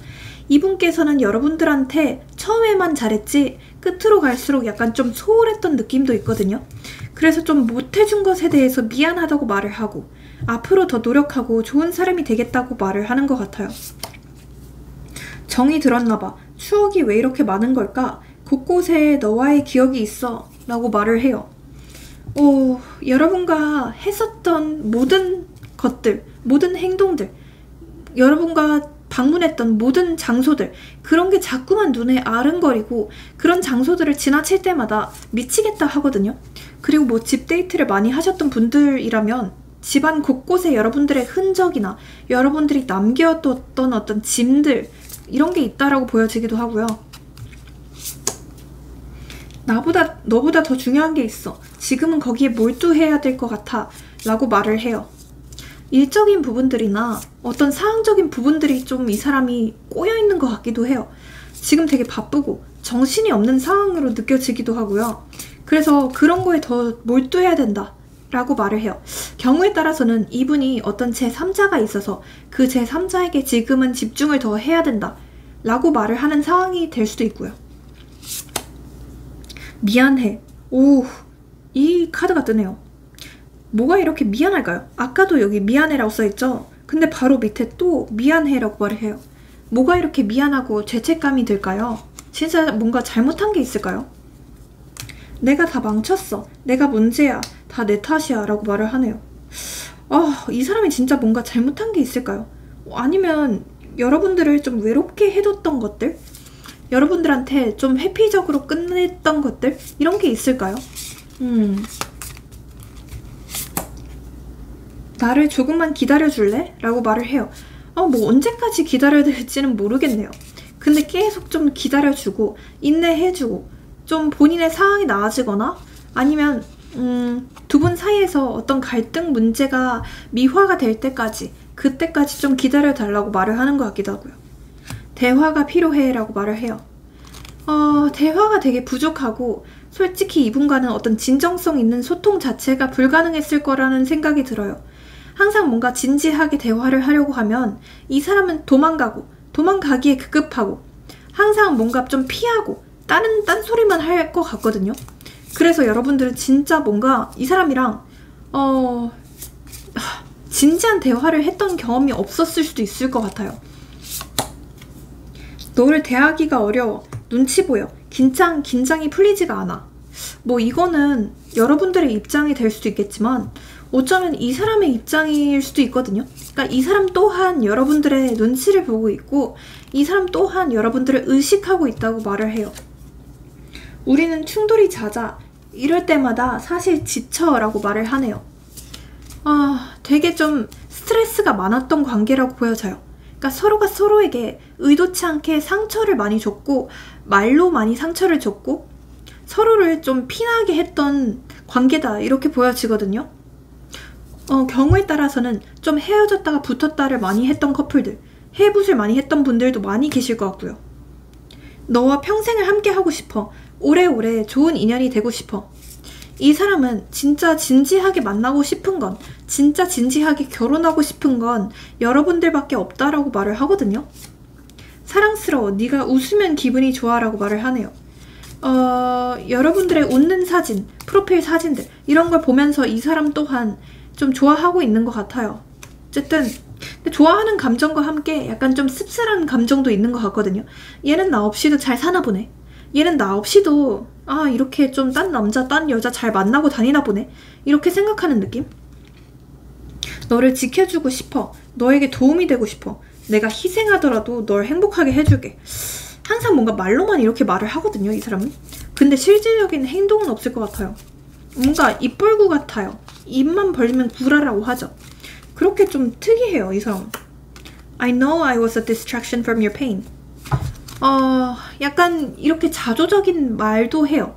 이분께서는 여러분들한테 처음에만 잘했지 끝으로 갈수록 약간 좀 소홀했던 느낌도 있거든요. 그래서 좀 못해준 것에 대해서 미안하다고 말을 하고 앞으로 더 노력하고 좋은 사람이 되겠다고 말을 하는 것 같아요. 정이 들었나봐. 추억이 왜 이렇게 많은 걸까? 곳곳에 너와의 기억이 있어 라고 말을 해요. 여러분과 했었던 모든 것들, 모든 행동들, 여러분과 방문했던 모든 장소들, 그런 게 자꾸만 눈에 아른거리고 그런 장소들을 지나칠 때마다 미치겠다 하거든요. 그리고 뭐 집 데이트를 많이 하셨던 분들이라면 집안 곳곳에 여러분들의 흔적이나 여러분들이 남겨뒀던 어떤 짐들, 이런 게 있다라고 보여지기도 하고요. 너보다 더 중요한 게 있어. 지금은 거기에 몰두해야 될 것 같아 라고 말을 해요. 일적인 부분들이나 어떤 사항적인 부분들이 좀 이 사람이 꼬여있는 것 같기도 해요. 지금 되게 바쁘고 정신이 없는 상황으로 느껴지기도 하고요. 그래서 그런 거에 더 몰두해야 된다 라고 말을 해요. 경우에 따라서는 이분이 어떤 제3자가 있어서 그 제3자에게 지금은 집중을 더 해야 된다 라고 말을 하는 상황이 될 수도 있고요. 미안해. 이 카드가 뜨네요. 뭐가 이렇게 미안할까요? 아까도 여기 미안해라고 써있죠? 근데 바로 밑에 또 미안해라고 말을 해요. 뭐가 이렇게 미안하고 죄책감이 들까요? 진짜 뭔가 잘못한 게 있을까요? 내가 다 망쳤어. 내가 문제야. 다 내 탓이야 라고 말을 하네요. 이 사람이 진짜 뭔가 잘못한 게 있을까요? 아니면 여러분들을 좀 외롭게 해뒀던 것들? 여러분들한테 좀 회피적으로 끝냈던 것들? 이런 게 있을까요? 나를 조금만 기다려줄래? 라고 말을 해요. 뭐 언제까지 기다려야 될지는 모르겠네요. 근데 계속 좀 기다려주고 인내해주고 좀 본인의 상황이 나아지거나 아니면 두 분 사이에서 어떤 갈등 문제가 미화가 될 때까지 그때까지 좀 기다려달라고 말을 하는 것 같기도 하고요. 대화가 필요해 라고 말을 해요. 대화가 되게 부족하고 솔직히 이분과는 어떤 진정성 있는 소통 자체가 불가능했을 거라는 생각이 들어요. 항상 뭔가 진지하게 대화를 하려고 하면 이 사람은 도망가기에 급급하고 항상 뭔가 좀 피하고 딴소리만 할 것 같거든요. 그래서 여러분들은 진짜 뭔가 이 사람이랑 진지한 대화를 했던 경험이 없었을 수도 있을 것 같아요. 너를 대하기가 어려워. 눈치 보여. 긴장이 풀리지가 않아. 뭐 이거는 여러분들의 입장이 될 수도 있겠지만 어쩌면 이 사람의 입장일 수도 있거든요. 그러니까 이 사람 또한 여러분들의 눈치를 보고 있고 이 사람 또한 여러분들을 의식하고 있다고 말을 해요. 우리는 충돌이 잦아. 이럴 때마다 사실 지쳐 라고 말을 하네요. 되게 좀 스트레스가 많았던 관계라고 보여져요. 그러니까 서로가 서로에게 의도치 않게 상처를 많이 줬고 말로 많이 상처를 줬고 서로를 좀 피나게 했던 관계다 이렇게 보여지거든요. 경우에 따라서는 좀 헤어졌다가 붙었다를 많이 했던 커플들, 해붓을 많이 했던 분들도 많이 계실 것 같고요. 너와 평생을 함께 하고 싶어. 오래오래 좋은 인연이 되고 싶어. 이 사람은 진짜 진지하게 만나고 싶은 건, 진짜 진지하게 결혼하고 싶은 건 여러분들밖에 없다라고 말을 하거든요. 사랑스러워. 네가 웃으면 기분이 좋아 라고 말을 하네요. 여러분들의 웃는 사진, 프로필 사진들 이런 걸 보면서 이 사람 또한 좀 좋아하고 있는 것 같아요. 어쨌든 좋아하는 감정과 함께 약간 좀 씁쓸한 감정도 있는 것 같거든요. 얘는 나 없이도 잘 사나 보네. 얘는 나 없이도 이렇게 좀 딴 남자, 딴 여자 잘 만나고 다니나 보네. 이렇게 생각하는 느낌? 너를 지켜주고 싶어. 너에게 도움이 되고 싶어. 내가 희생하더라도 널 행복하게 해줄게. 항상 뭔가 말로만 이렇게 말을 하거든요, 이 사람은. 근데 실질적인 행동은 없을 것 같아요. 뭔가 입벌구 같아요. 입만 벌리면 구라라고 하죠. 그렇게 좀 특이해요, 이 사람. I know I was a distraction from your pain. 약간 이렇게 자조적인 말도 해요.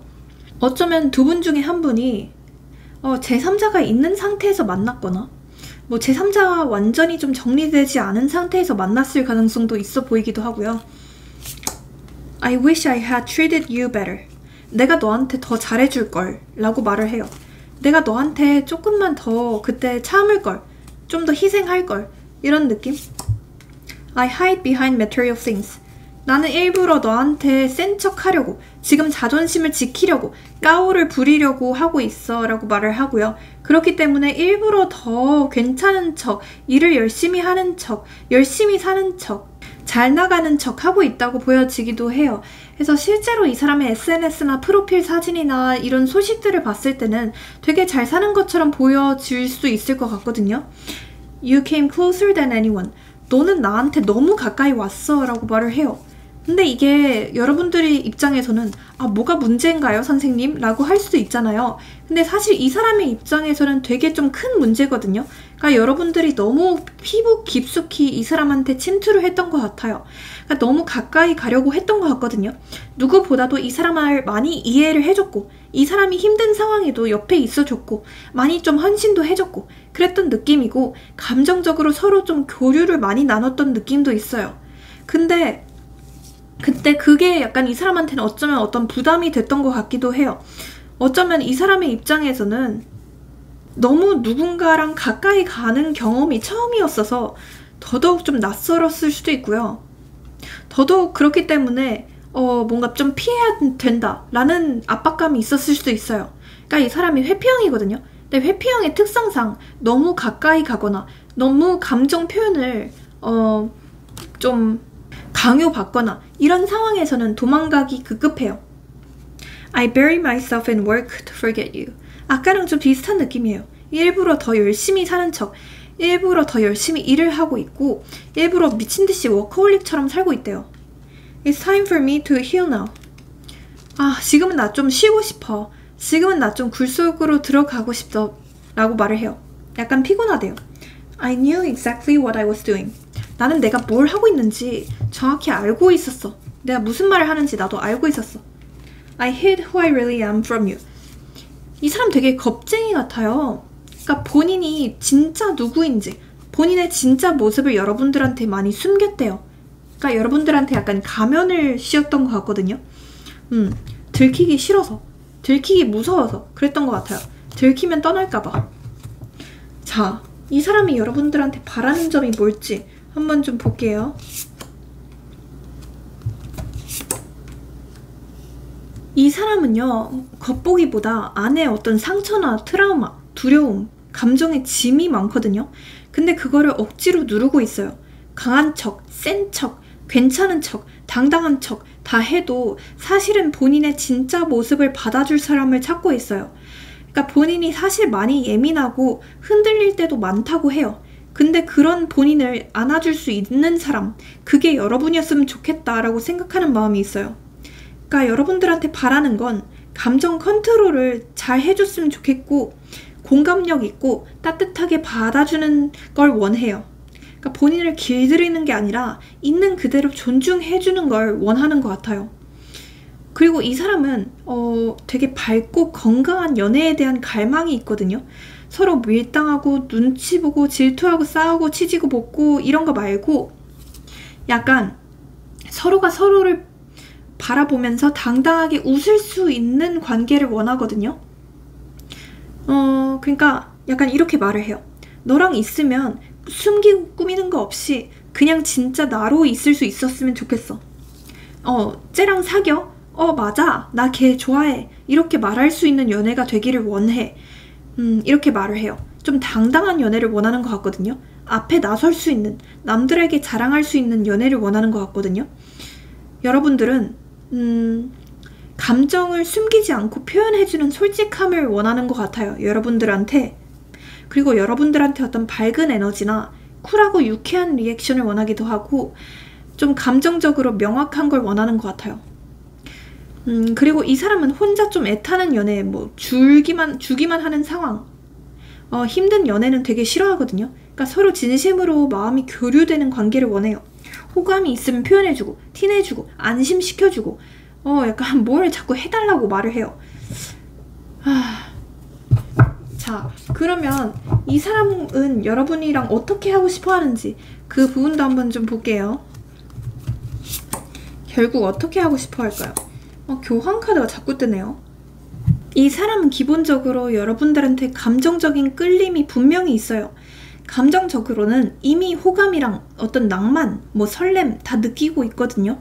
어쩌면 두 분 중에 한 분이 제3자가 있는 상태에서 만났거나 뭐 제3자와 완전히 좀 정리되지 않은 상태에서 만났을 가능성도 있어 보이기도 하고요. I wish I had treated you better. 내가 너한테 더 잘해줄 걸 라고 말을 해요. 내가 너한테 조금만 더 그때 참을 걸, 좀 더 희생할 걸, 이런 느낌? I hide behind material things. 나는 일부러 너한테 센 척 하려고, 지금 자존심을 지키려고, 까오를 부리려고 하고 있어 라고 말을 하고요. 그렇기 때문에 일부러 더 괜찮은 척, 일을 열심히 하는 척, 열심히 사는 척, 잘 나가는 척 하고 있다고 보여지기도 해요. 그래서 실제로 이 사람의 SNS나 프로필 사진이나 이런 소식들을 봤을 때는 되게 잘 사는 것처럼 보여질 수 있을 것 같거든요. You came closer than anyone. 너는 나한테 너무 가까이 왔어 라고 말을 해요. 근데 이게 여러분들의 입장에서는 뭐가 문제인가요 선생님? 라고 할 수도 있잖아요. 근데 사실 이 사람의 입장에서는 되게 좀 큰 문제거든요. 그러니까 여러분들이 너무 피부 깊숙이 이 사람한테 침투를 했던 것 같아요. 그러니까 너무 가까이 가려고 했던 것 같거든요. 누구보다도 이 사람을 많이 이해를 해줬고, 이 사람이 힘든 상황에도 옆에 있어줬고, 많이 좀 헌신도 해줬고 그랬던 느낌이고, 감정적으로 서로 좀 교류를 많이 나눴던 느낌도 있어요. 근데 그때 그게 약간 이 사람한테는 어쩌면 어떤 부담이 됐던 것 같기도 해요. 어쩌면 이 사람의 입장에서는 너무 누군가랑 가까이 가는 경험이 처음이었어서 더더욱 좀 낯설었을 수도 있고요. 더더욱 그렇기 때문에 뭔가 좀 피해야 된다 라는 압박감이 있었을 수도 있어요. 그러니까 이 사람이 회피형이거든요. 근데 회피형의 특성상 너무 가까이 가거나 너무 감정 표현을 좀 강요받거나 이런 상황에서는 도망가기 급급해요. I bury myself in work to forget you. 아까랑 좀 비슷한 느낌이에요. 일부러 더 열심히 사는 척, 일부러 더 열심히 일을 하고 있고, 일부러 미친듯이 워커홀릭처럼 살고 있대요. It's time for me to heal now. 지금은 나 좀 쉬고 싶어. 지금은 나 좀 굴 속으로 들어가고 싶어 라고 말을 해요. 약간 피곤하대요. I knew exactly what I was doing. 나는 내가 뭘 하고 있는지 정확히 알고 있었어. 내가 무슨 말을 하는지 나도 알고 있었어. I hid who I really am from you. 이 사람 되게 겁쟁이 같아요. 그러니까 본인이 진짜 누구인지, 본인의 진짜 모습을 여러분들한테 많이 숨겼대요. 그러니까 여러분들한테 약간 가면을 씌웠던 것 같거든요. 들키기 싫어서, 들키기 무서워서 그랬던 것 같아요. 들키면 떠날까봐. 자, 이 사람이 여러분들한테 바라는 점이 뭘지 한번 좀 볼게요. 이 사람은요, 겉보기보다 안에 어떤 상처나 트라우마, 두려움, 감정의 짐이 많거든요. 근데 그거를 억지로 누르고 있어요. 강한 척, 센 척, 괜찮은 척, 당당한 척 다 해도 사실은 본인의 진짜 모습을 받아줄 사람을 찾고 있어요. 그러니까 본인이 사실 많이 예민하고 흔들릴 때도 많다고 해요. 근데 그런 본인을 안아줄 수 있는 사람, 그게 여러분이었으면 좋겠다라고 생각하는 마음이 있어요. 그러니까 여러분들한테 바라는 건 감정 컨트롤을 잘 해줬으면 좋겠고, 공감력 있고 따뜻하게 받아주는 걸 원해요. 그러니까 본인을 길들이는 게 아니라 있는 그대로 존중해주는 걸 원하는 것 같아요. 그리고 이 사람은 되게 밝고 건강한 연애에 대한 갈망이 있거든요. 서로 밀당하고 눈치 보고 질투하고 싸우고 치지고 볶고 이런 거 말고 약간 서로가 서로를 바라보면서 당당하게 웃을 수 있는 관계를 원하거든요. 그러니까 약간 이렇게 말을 해요. 너랑 있으면 숨기고 꾸미는 거 없이 그냥 진짜 나로 있을 수 있었으면 좋겠어. 쟤랑 사겨? 맞아. 나 걔 좋아해. 이렇게 말할 수 있는 연애가 되기를 원해. 이렇게 말을 해요. 좀 당당한 연애를 원하는 것 같거든요. 앞에 나설 수 있는, 남들에게 자랑할 수 있는 연애를 원하는 것 같거든요. 여러분들은 감정을 숨기지 않고 표현해주는 솔직함을 원하는 것 같아요. 여러분들한테. 그리고 여러분들한테 어떤 밝은 에너지나 쿨하고 유쾌한 리액션을 원하기도 하고 좀 감정적으로 명확한 걸 원하는 것 같아요. 그리고 이 사람은 혼자 좀 애타는 연애, 주기만 하는 상황, 힘든 연애는 되게 싫어하거든요. 그러니까 서로 진심으로 마음이 교류되는 관계를 원해요. 호감이 있으면 표현해주고, 티내주고, 안심시켜주고, 약간 뭘 자꾸 해달라고 말을 해요. 자, 자, 그러면 이 사람은 여러분이랑 어떻게 하고 싶어 하는지 그 부분도 한번 좀 볼게요. 결국 어떻게 하고 싶어 할까요? 교황 카드가 자꾸 뜨네요. 이 사람은 기본적으로 여러분들한테 감정적인 끌림이 분명히 있어요. 감정적으로는 이미 호감이랑 어떤 낭만, 설렘 다 느끼고 있거든요.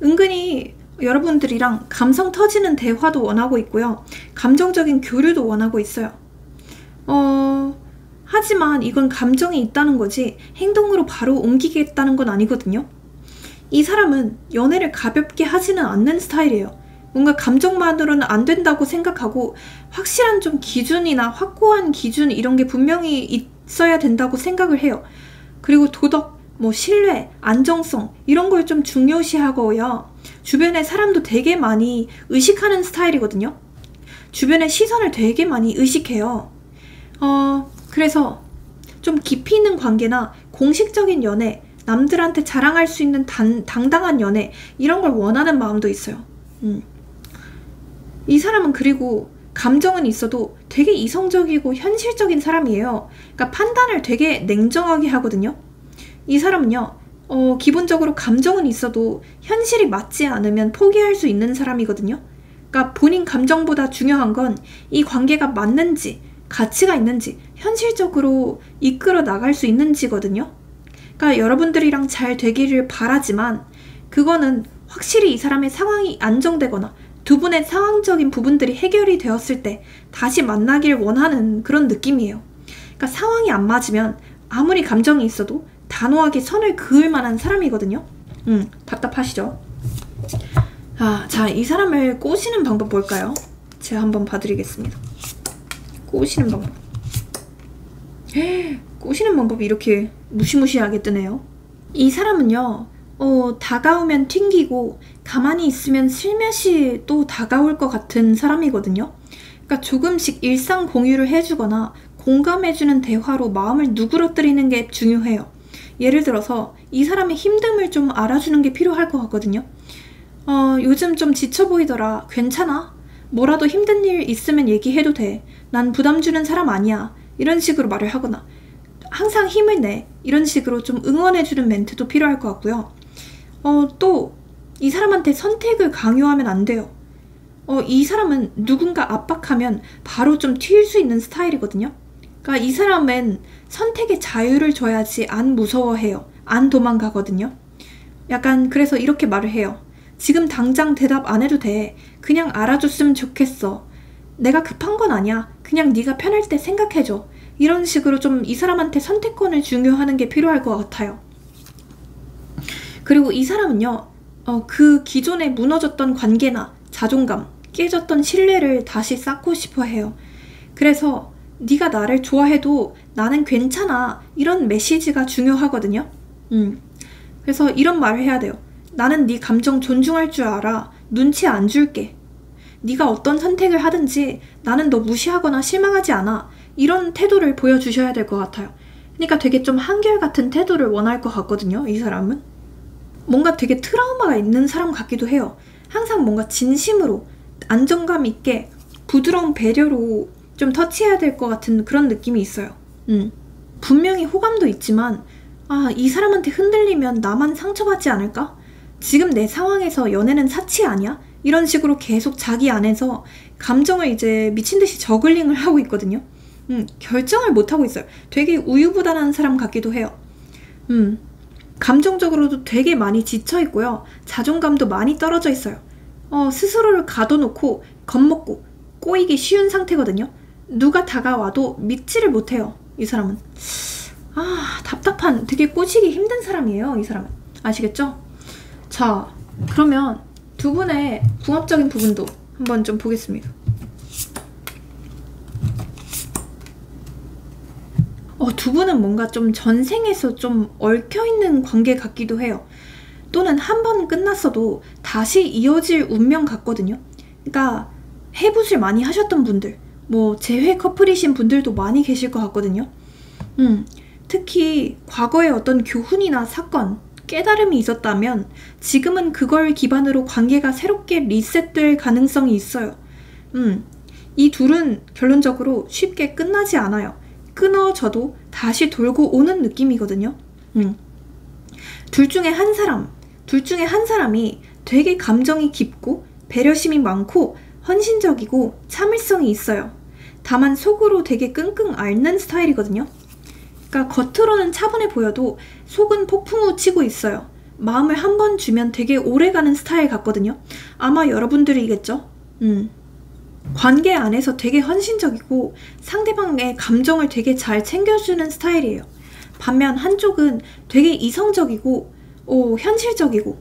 은근히 여러분들이랑 감성 터지는 대화도 원하고 있고요. 감정적인 교류도 원하고 있어요. 하지만 이건 감정이 있다는 거지 행동으로 바로 옮기겠다는 건 아니거든요. 이 사람은 연애를 가볍게 하지는 않는 스타일이에요. 뭔가 감정만으로는 안 된다고 생각하고 확실한 좀 기준이나 확고한 기준 이런 게 분명히 있어야 된다고 생각을 해요. 그리고 도덕, 신뢰, 안정성 이런 걸 좀 중요시하고요. 주변에 사람도 되게 많이 의식하는 스타일이거든요. 주변의 시선을 되게 많이 의식해요. 그래서 좀 깊이 있는 관계나 공식적인 연애, 남들한테 자랑할 수 있는 당당한 연애 이런 걸 원하는 마음도 있어요. 이 사람은 그리고 감정은 있어도 되게 이성적이고 현실적인 사람이에요. 그러니까 판단을 되게 냉정하게 하거든요. 이 사람은요, 기본적으로 감정은 있어도 현실이 맞지 않으면 포기할 수 있는 사람이거든요. 그러니까 본인 감정보다 중요한 건 이 관계가 맞는지, 가치가 있는지, 현실적으로 이끌어 나갈 수 있는지거든요. 그러니까 여러분들이랑 잘 되기를 바라지만 그거는 확실히 이 사람의 상황이 안정되거나 두 분의 상황적인 부분들이 해결이 되었을 때 다시 만나길 원하는 그런 느낌이에요. 그러니까 상황이 안 맞으면 아무리 감정이 있어도 단호하게 선을 그을 만한 사람이거든요. 답답하시죠? 자, 이 사람을 꼬시는 방법 뭘까요? 제가 한번 봐드리겠습니다. 꼬시는 방법. 꼬시는 방법이 이렇게 무시무시하게 뜨네요. 이 사람은요, 다가오면 튕기고 가만히 있으면 슬며시 또 다가올 것 같은 사람이거든요. 그러니까 조금씩 일상 공유를 해주거나 공감해주는 대화로 마음을 누그러뜨리는 게 중요해요. 예를 들어서 이 사람의 힘듦을 좀 알아주는 게 필요할 것 같거든요. 요즘 좀 지쳐 보이더라. 괜찮아? 뭐라도 힘든 일 있으면 얘기해도 돼. 난 부담 주는 사람 아니야. 이런 식으로 말을 하거나 항상 힘을 내. 이런 식으로 좀 응원해주는 멘트도 필요할 것 같고요. 또 이 사람한테 선택을 강요하면 안 돼요. 이 사람은 누군가 압박하면 바로 좀 튈 수 있는 스타일이거든요. 그러니까 이 사람은 선택의 자유를 줘야지 안 무서워해요. 안 도망가거든요. 약간 그래서 이렇게 말을 해요. 지금 당장 대답 안 해도 돼. 그냥 알아줬으면 좋겠어. 내가 급한 건 아니야. 그냥 네가 편할 때 생각해줘. 이런 식으로 좀 이 사람한테 선택권을 중요하는 게 필요할 것 같아요. 그리고 이 사람은요, 그 기존에 무너졌던 관계나 자존감, 깨졌던 신뢰를 다시 쌓고 싶어 해요. 그래서 네가 나를 좋아해도 나는 괜찮아. 이런 메시지가 중요하거든요. 그래서 이런 말을 해야 돼요. 나는 네 감정 존중할 줄 알아. 눈치 안 줄게. 네가 어떤 선택을 하든지 나는 너 무시하거나 실망하지 않아. 이런 태도를 보여주셔야 될 것 같아요. 그러니까 되게 좀 한결같은 태도를 원할 것 같거든요. 이 사람은. 뭔가 되게 트라우마가 있는 사람 같기도 해요. 항상 뭔가 진심으로 안정감 있게 부드러운 배려로 좀 터치해야 될 것 같은 그런 느낌이 있어요. 분명히 호감도 있지만 이 사람한테 흔들리면 나만 상처받지 않을까? 지금 내 상황에서 연애는 사치 아니야? 이런 식으로 계속 자기 안에서 감정을 이제 미친듯이 저글링을 하고 있거든요. 결정을 못하고 있어요. 되게 우유부단한 사람 같기도 해요. 감정적으로도 되게 많이 지쳐있고요. 자존감도 많이 떨어져 있어요. 스스로를 가둬놓고 겁먹고 꼬이기 쉬운 상태거든요. 누가 다가와도 믿지를 못해요. 이 사람은. 답답한, 되게 꼬시기 힘든 사람이에요. 이 사람은. 아시겠죠? 자, 그러면 두 분의 궁합적인 부분도 한번 좀 보겠습니다. 두 분은 뭔가 좀 전생에서 좀 얽혀있는 관계 같기도 해요. 또는 한 번 끝났어도 다시 이어질 운명 같거든요. 그러니까 해붓을 많이 하셨던 분들, 재회 커플이신 분들도 많이 계실 것 같거든요. 특히 과거에 어떤 교훈이나 사건, 깨달음이 있었다면 지금은 그걸 기반으로 관계가 새롭게 리셋될 가능성이 있어요. 이 둘은 결론적으로 쉽게 끝나지 않아요. 끊어져도 다시 돌고 오는 느낌이거든요. 둘 중에 한 사람이 되게 감정이 깊고 배려심이 많고 헌신적이고 참을성이 있어요. 다만 속으로 되게 끙끙 앓는 스타일이거든요. 그러니까 겉으로는 차분해 보여도 속은 폭풍우 치고 있어요. 마음을 한 번 주면 되게 오래가는 스타일 같거든요. 아마 여러분들이겠죠? 관계 안에서 되게 헌신적이고 상대방의 감정을 되게 잘 챙겨주는 스타일이에요. 반면 한쪽은 되게 이성적이고 현실적이고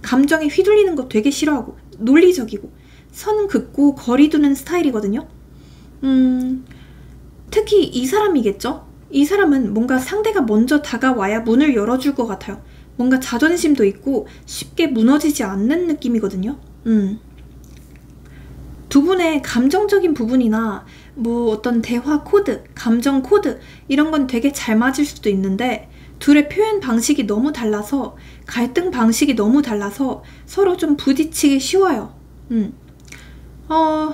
감정에 휘둘리는 거 되게 싫어하고 논리적이고 선 긋고 거리 두는 스타일이거든요. 특히 이 사람이겠죠? 이 사람은 뭔가 상대가 먼저 다가와야 문을 열어줄 것 같아요. 뭔가 자존심도 있고 쉽게 무너지지 않는 느낌이거든요. 두 분의 감정적인 부분이나 뭐 어떤 대화 코드, 감정 코드 이런 건 되게 잘 맞을 수도 있는데 둘의 표현 방식이 너무 달라서 갈등 방식이 너무 달라서 서로 좀 부딪히기 쉬워요.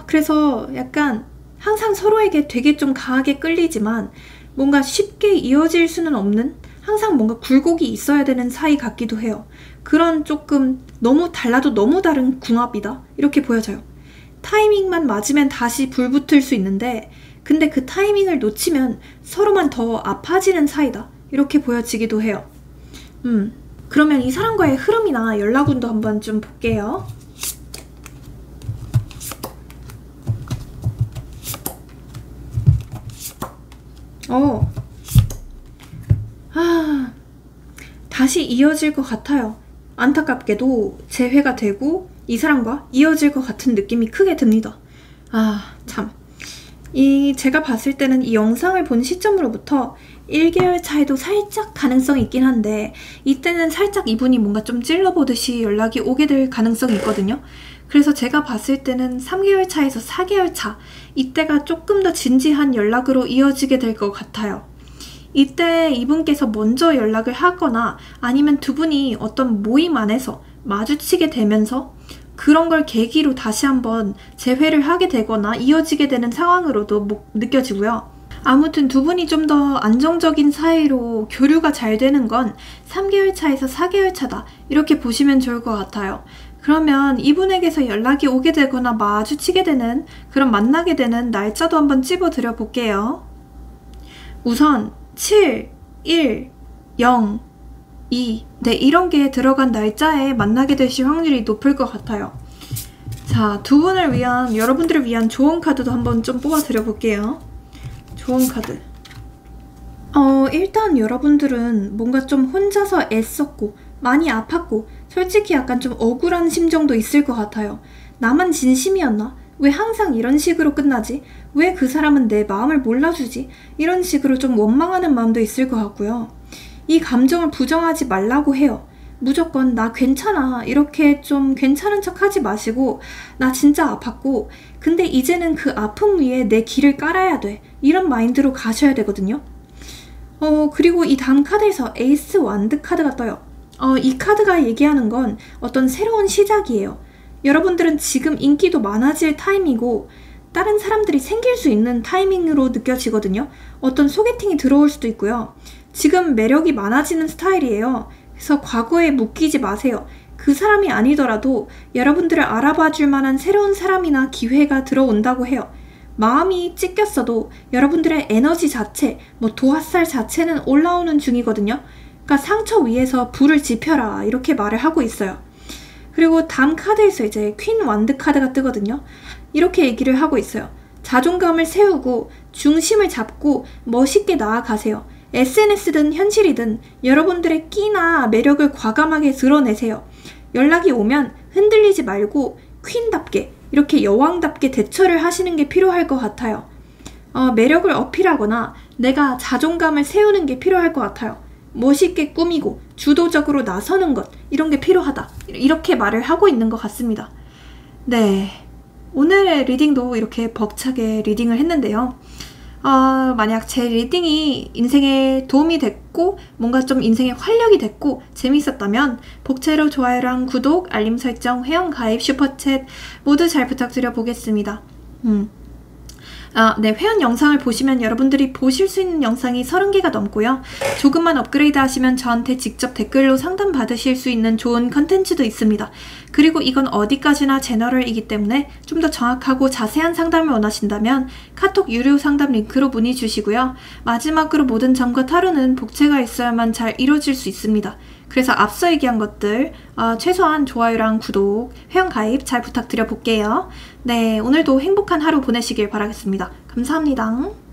그래서 약간 항상 서로에게 되게 좀 강하게 끌리지만 뭔가 쉽게 이어질 수는 없는 항상 뭔가 굴곡이 있어야 되는 사이 같기도 해요. 그런 조금 너무 달라도 너무 다른 궁합이다 이렇게 보여져요. 타이밍만 맞으면 다시 불 붙을 수 있는데 근데 그 타이밍을 놓치면 서로만 더 아파지는 사이다 이렇게 보여지기도 해요. 그러면 이 사람과의 흐름이나 연락운도 한번 좀 볼게요. 다시 이어질 것 같아요. 안타깝게도 재회가 되고 이 사람과 이어질 것 같은 느낌이 크게 듭니다. 참. 제가 봤을 때는 이 영상을 본 시점으로부터 1개월 차에도 살짝 가능성이 있긴 한데 이때는 살짝 이분이 뭔가 좀 찔러보듯이 연락이 오게 될 가능성이 있거든요. 그래서 제가 봤을 때는 3개월 차에서 4개월 차 이때가 조금 더 진지한 연락으로 이어지게 될 것 같아요. 이때 이분께서 먼저 연락을 하거나 아니면 두 분이 어떤 모임 안에서 마주치게 되면서 그런 걸 계기로 다시 한번 재회를 하게 되거나 이어지게 되는 상황으로도 느껴지고요. 아무튼 두 분이 좀 더 안정적인 사이로 교류가 잘 되는 건 3개월 차에서 4개월 차다 이렇게 보시면 좋을 것 같아요. 그러면 이분에게서 연락이 오게 되거나 마주치게 되는 그런 만나게 되는 날짜도 한번 찝어드려 볼게요. 우선 7, 1, 0, 2 네, 이런 게 들어간 날짜에 만나게 되실 확률이 높을 것 같아요. 자, 두 분을 위한, 여러분들을 위한 조언 카드도 한번 좀 뽑아드려 볼게요. 조언 카드. 일단 여러분들은 뭔가 좀 혼자서 애썼고 많이 아팠고 솔직히 약간 좀 억울한 심정도 있을 것 같아요. 나만 진심이었나? 왜 항상 이런 식으로 끝나지? 왜 그 사람은 내 마음을 몰라주지? 이런 식으로 좀 원망하는 마음도 있을 것 같고요. 이 감정을 부정하지 말라고 해요. 무조건 나 괜찮아 이렇게 좀 괜찮은 척 하지 마시고 나 진짜 아팠고 근데 이제는 그 아픔 위에 내 길을 깔아야 돼 이런 마인드로 가셔야 되거든요. 그리고 이 다음 카드에서 에이스 완드 카드가 떠요. 이 카드가 얘기하는 건 어떤 새로운 시작이에요. 여러분들은 지금 인기도 많아질 타임이고 다른 사람들이 생길 수 있는 타이밍으로 느껴지거든요. 어떤 소개팅이 들어올 수도 있고요. 지금 매력이 많아지는 스타일이에요. 그래서 과거에 묶이지 마세요. 그 사람이 아니더라도 여러분들을 알아봐 줄 만한 새로운 사람이나 기회가 들어온다고 해요. 마음이 찢겼어도 여러분들의 에너지 자체, 도화살 자체는 올라오는 중이거든요. 그러니까 상처 위에서 불을 지펴라 이렇게 말을 하고 있어요. 그리고 다음 카드에서 이제 퀸 완드 카드가 뜨거든요. 이렇게 얘기를 하고 있어요. 자존감을 세우고 중심을 잡고 멋있게 나아가세요. SNS든 현실이든 여러분들의 끼나 매력을 과감하게 드러내세요. 연락이 오면 흔들리지 말고 퀸답게 이렇게 여왕답게 대처를 하시는 게 필요할 것 같아요. 매력을 어필하거나 내가 자존감을 세우는 게 필요할 것 같아요. 멋있게 꾸미고 주도적으로 나서는 것 이런 게 필요하다 이렇게 말을 하고 있는 것 같습니다. 네, 오늘의 리딩도 이렇게 벅차게 리딩을 했는데요. 만약 제 리딩이 인생에 도움이 됐고 뭔가 좀 인생에 활력이 됐고 재밌었다면 복채로 좋아요랑 구독, 알림 설정, 회원가입, 슈퍼챗 모두 잘 부탁드려 보겠습니다. 네, 회원 영상을 보시면 여러분들이 보실 수 있는 영상이 30개가 넘고요. 조금만 업그레이드 하시면 저한테 직접 댓글로 상담 받으실 수 있는 좋은 컨텐츠도 있습니다. 그리고 이건 어디까지나 제너럴이기 때문에 좀 더 정확하고 자세한 상담을 원하신다면 카톡 유료 상담 링크로 문의 주시고요. 마지막으로 모든 점과 타로는 복제가 있어야만 잘 이루어질 수 있습니다. 그래서 앞서 얘기한 것들 최소한 좋아요랑 구독, 회원가입 잘 부탁드려 볼게요. 네, 오늘도 행복한 하루 보내시길 바라겠습니다. 감사합니다.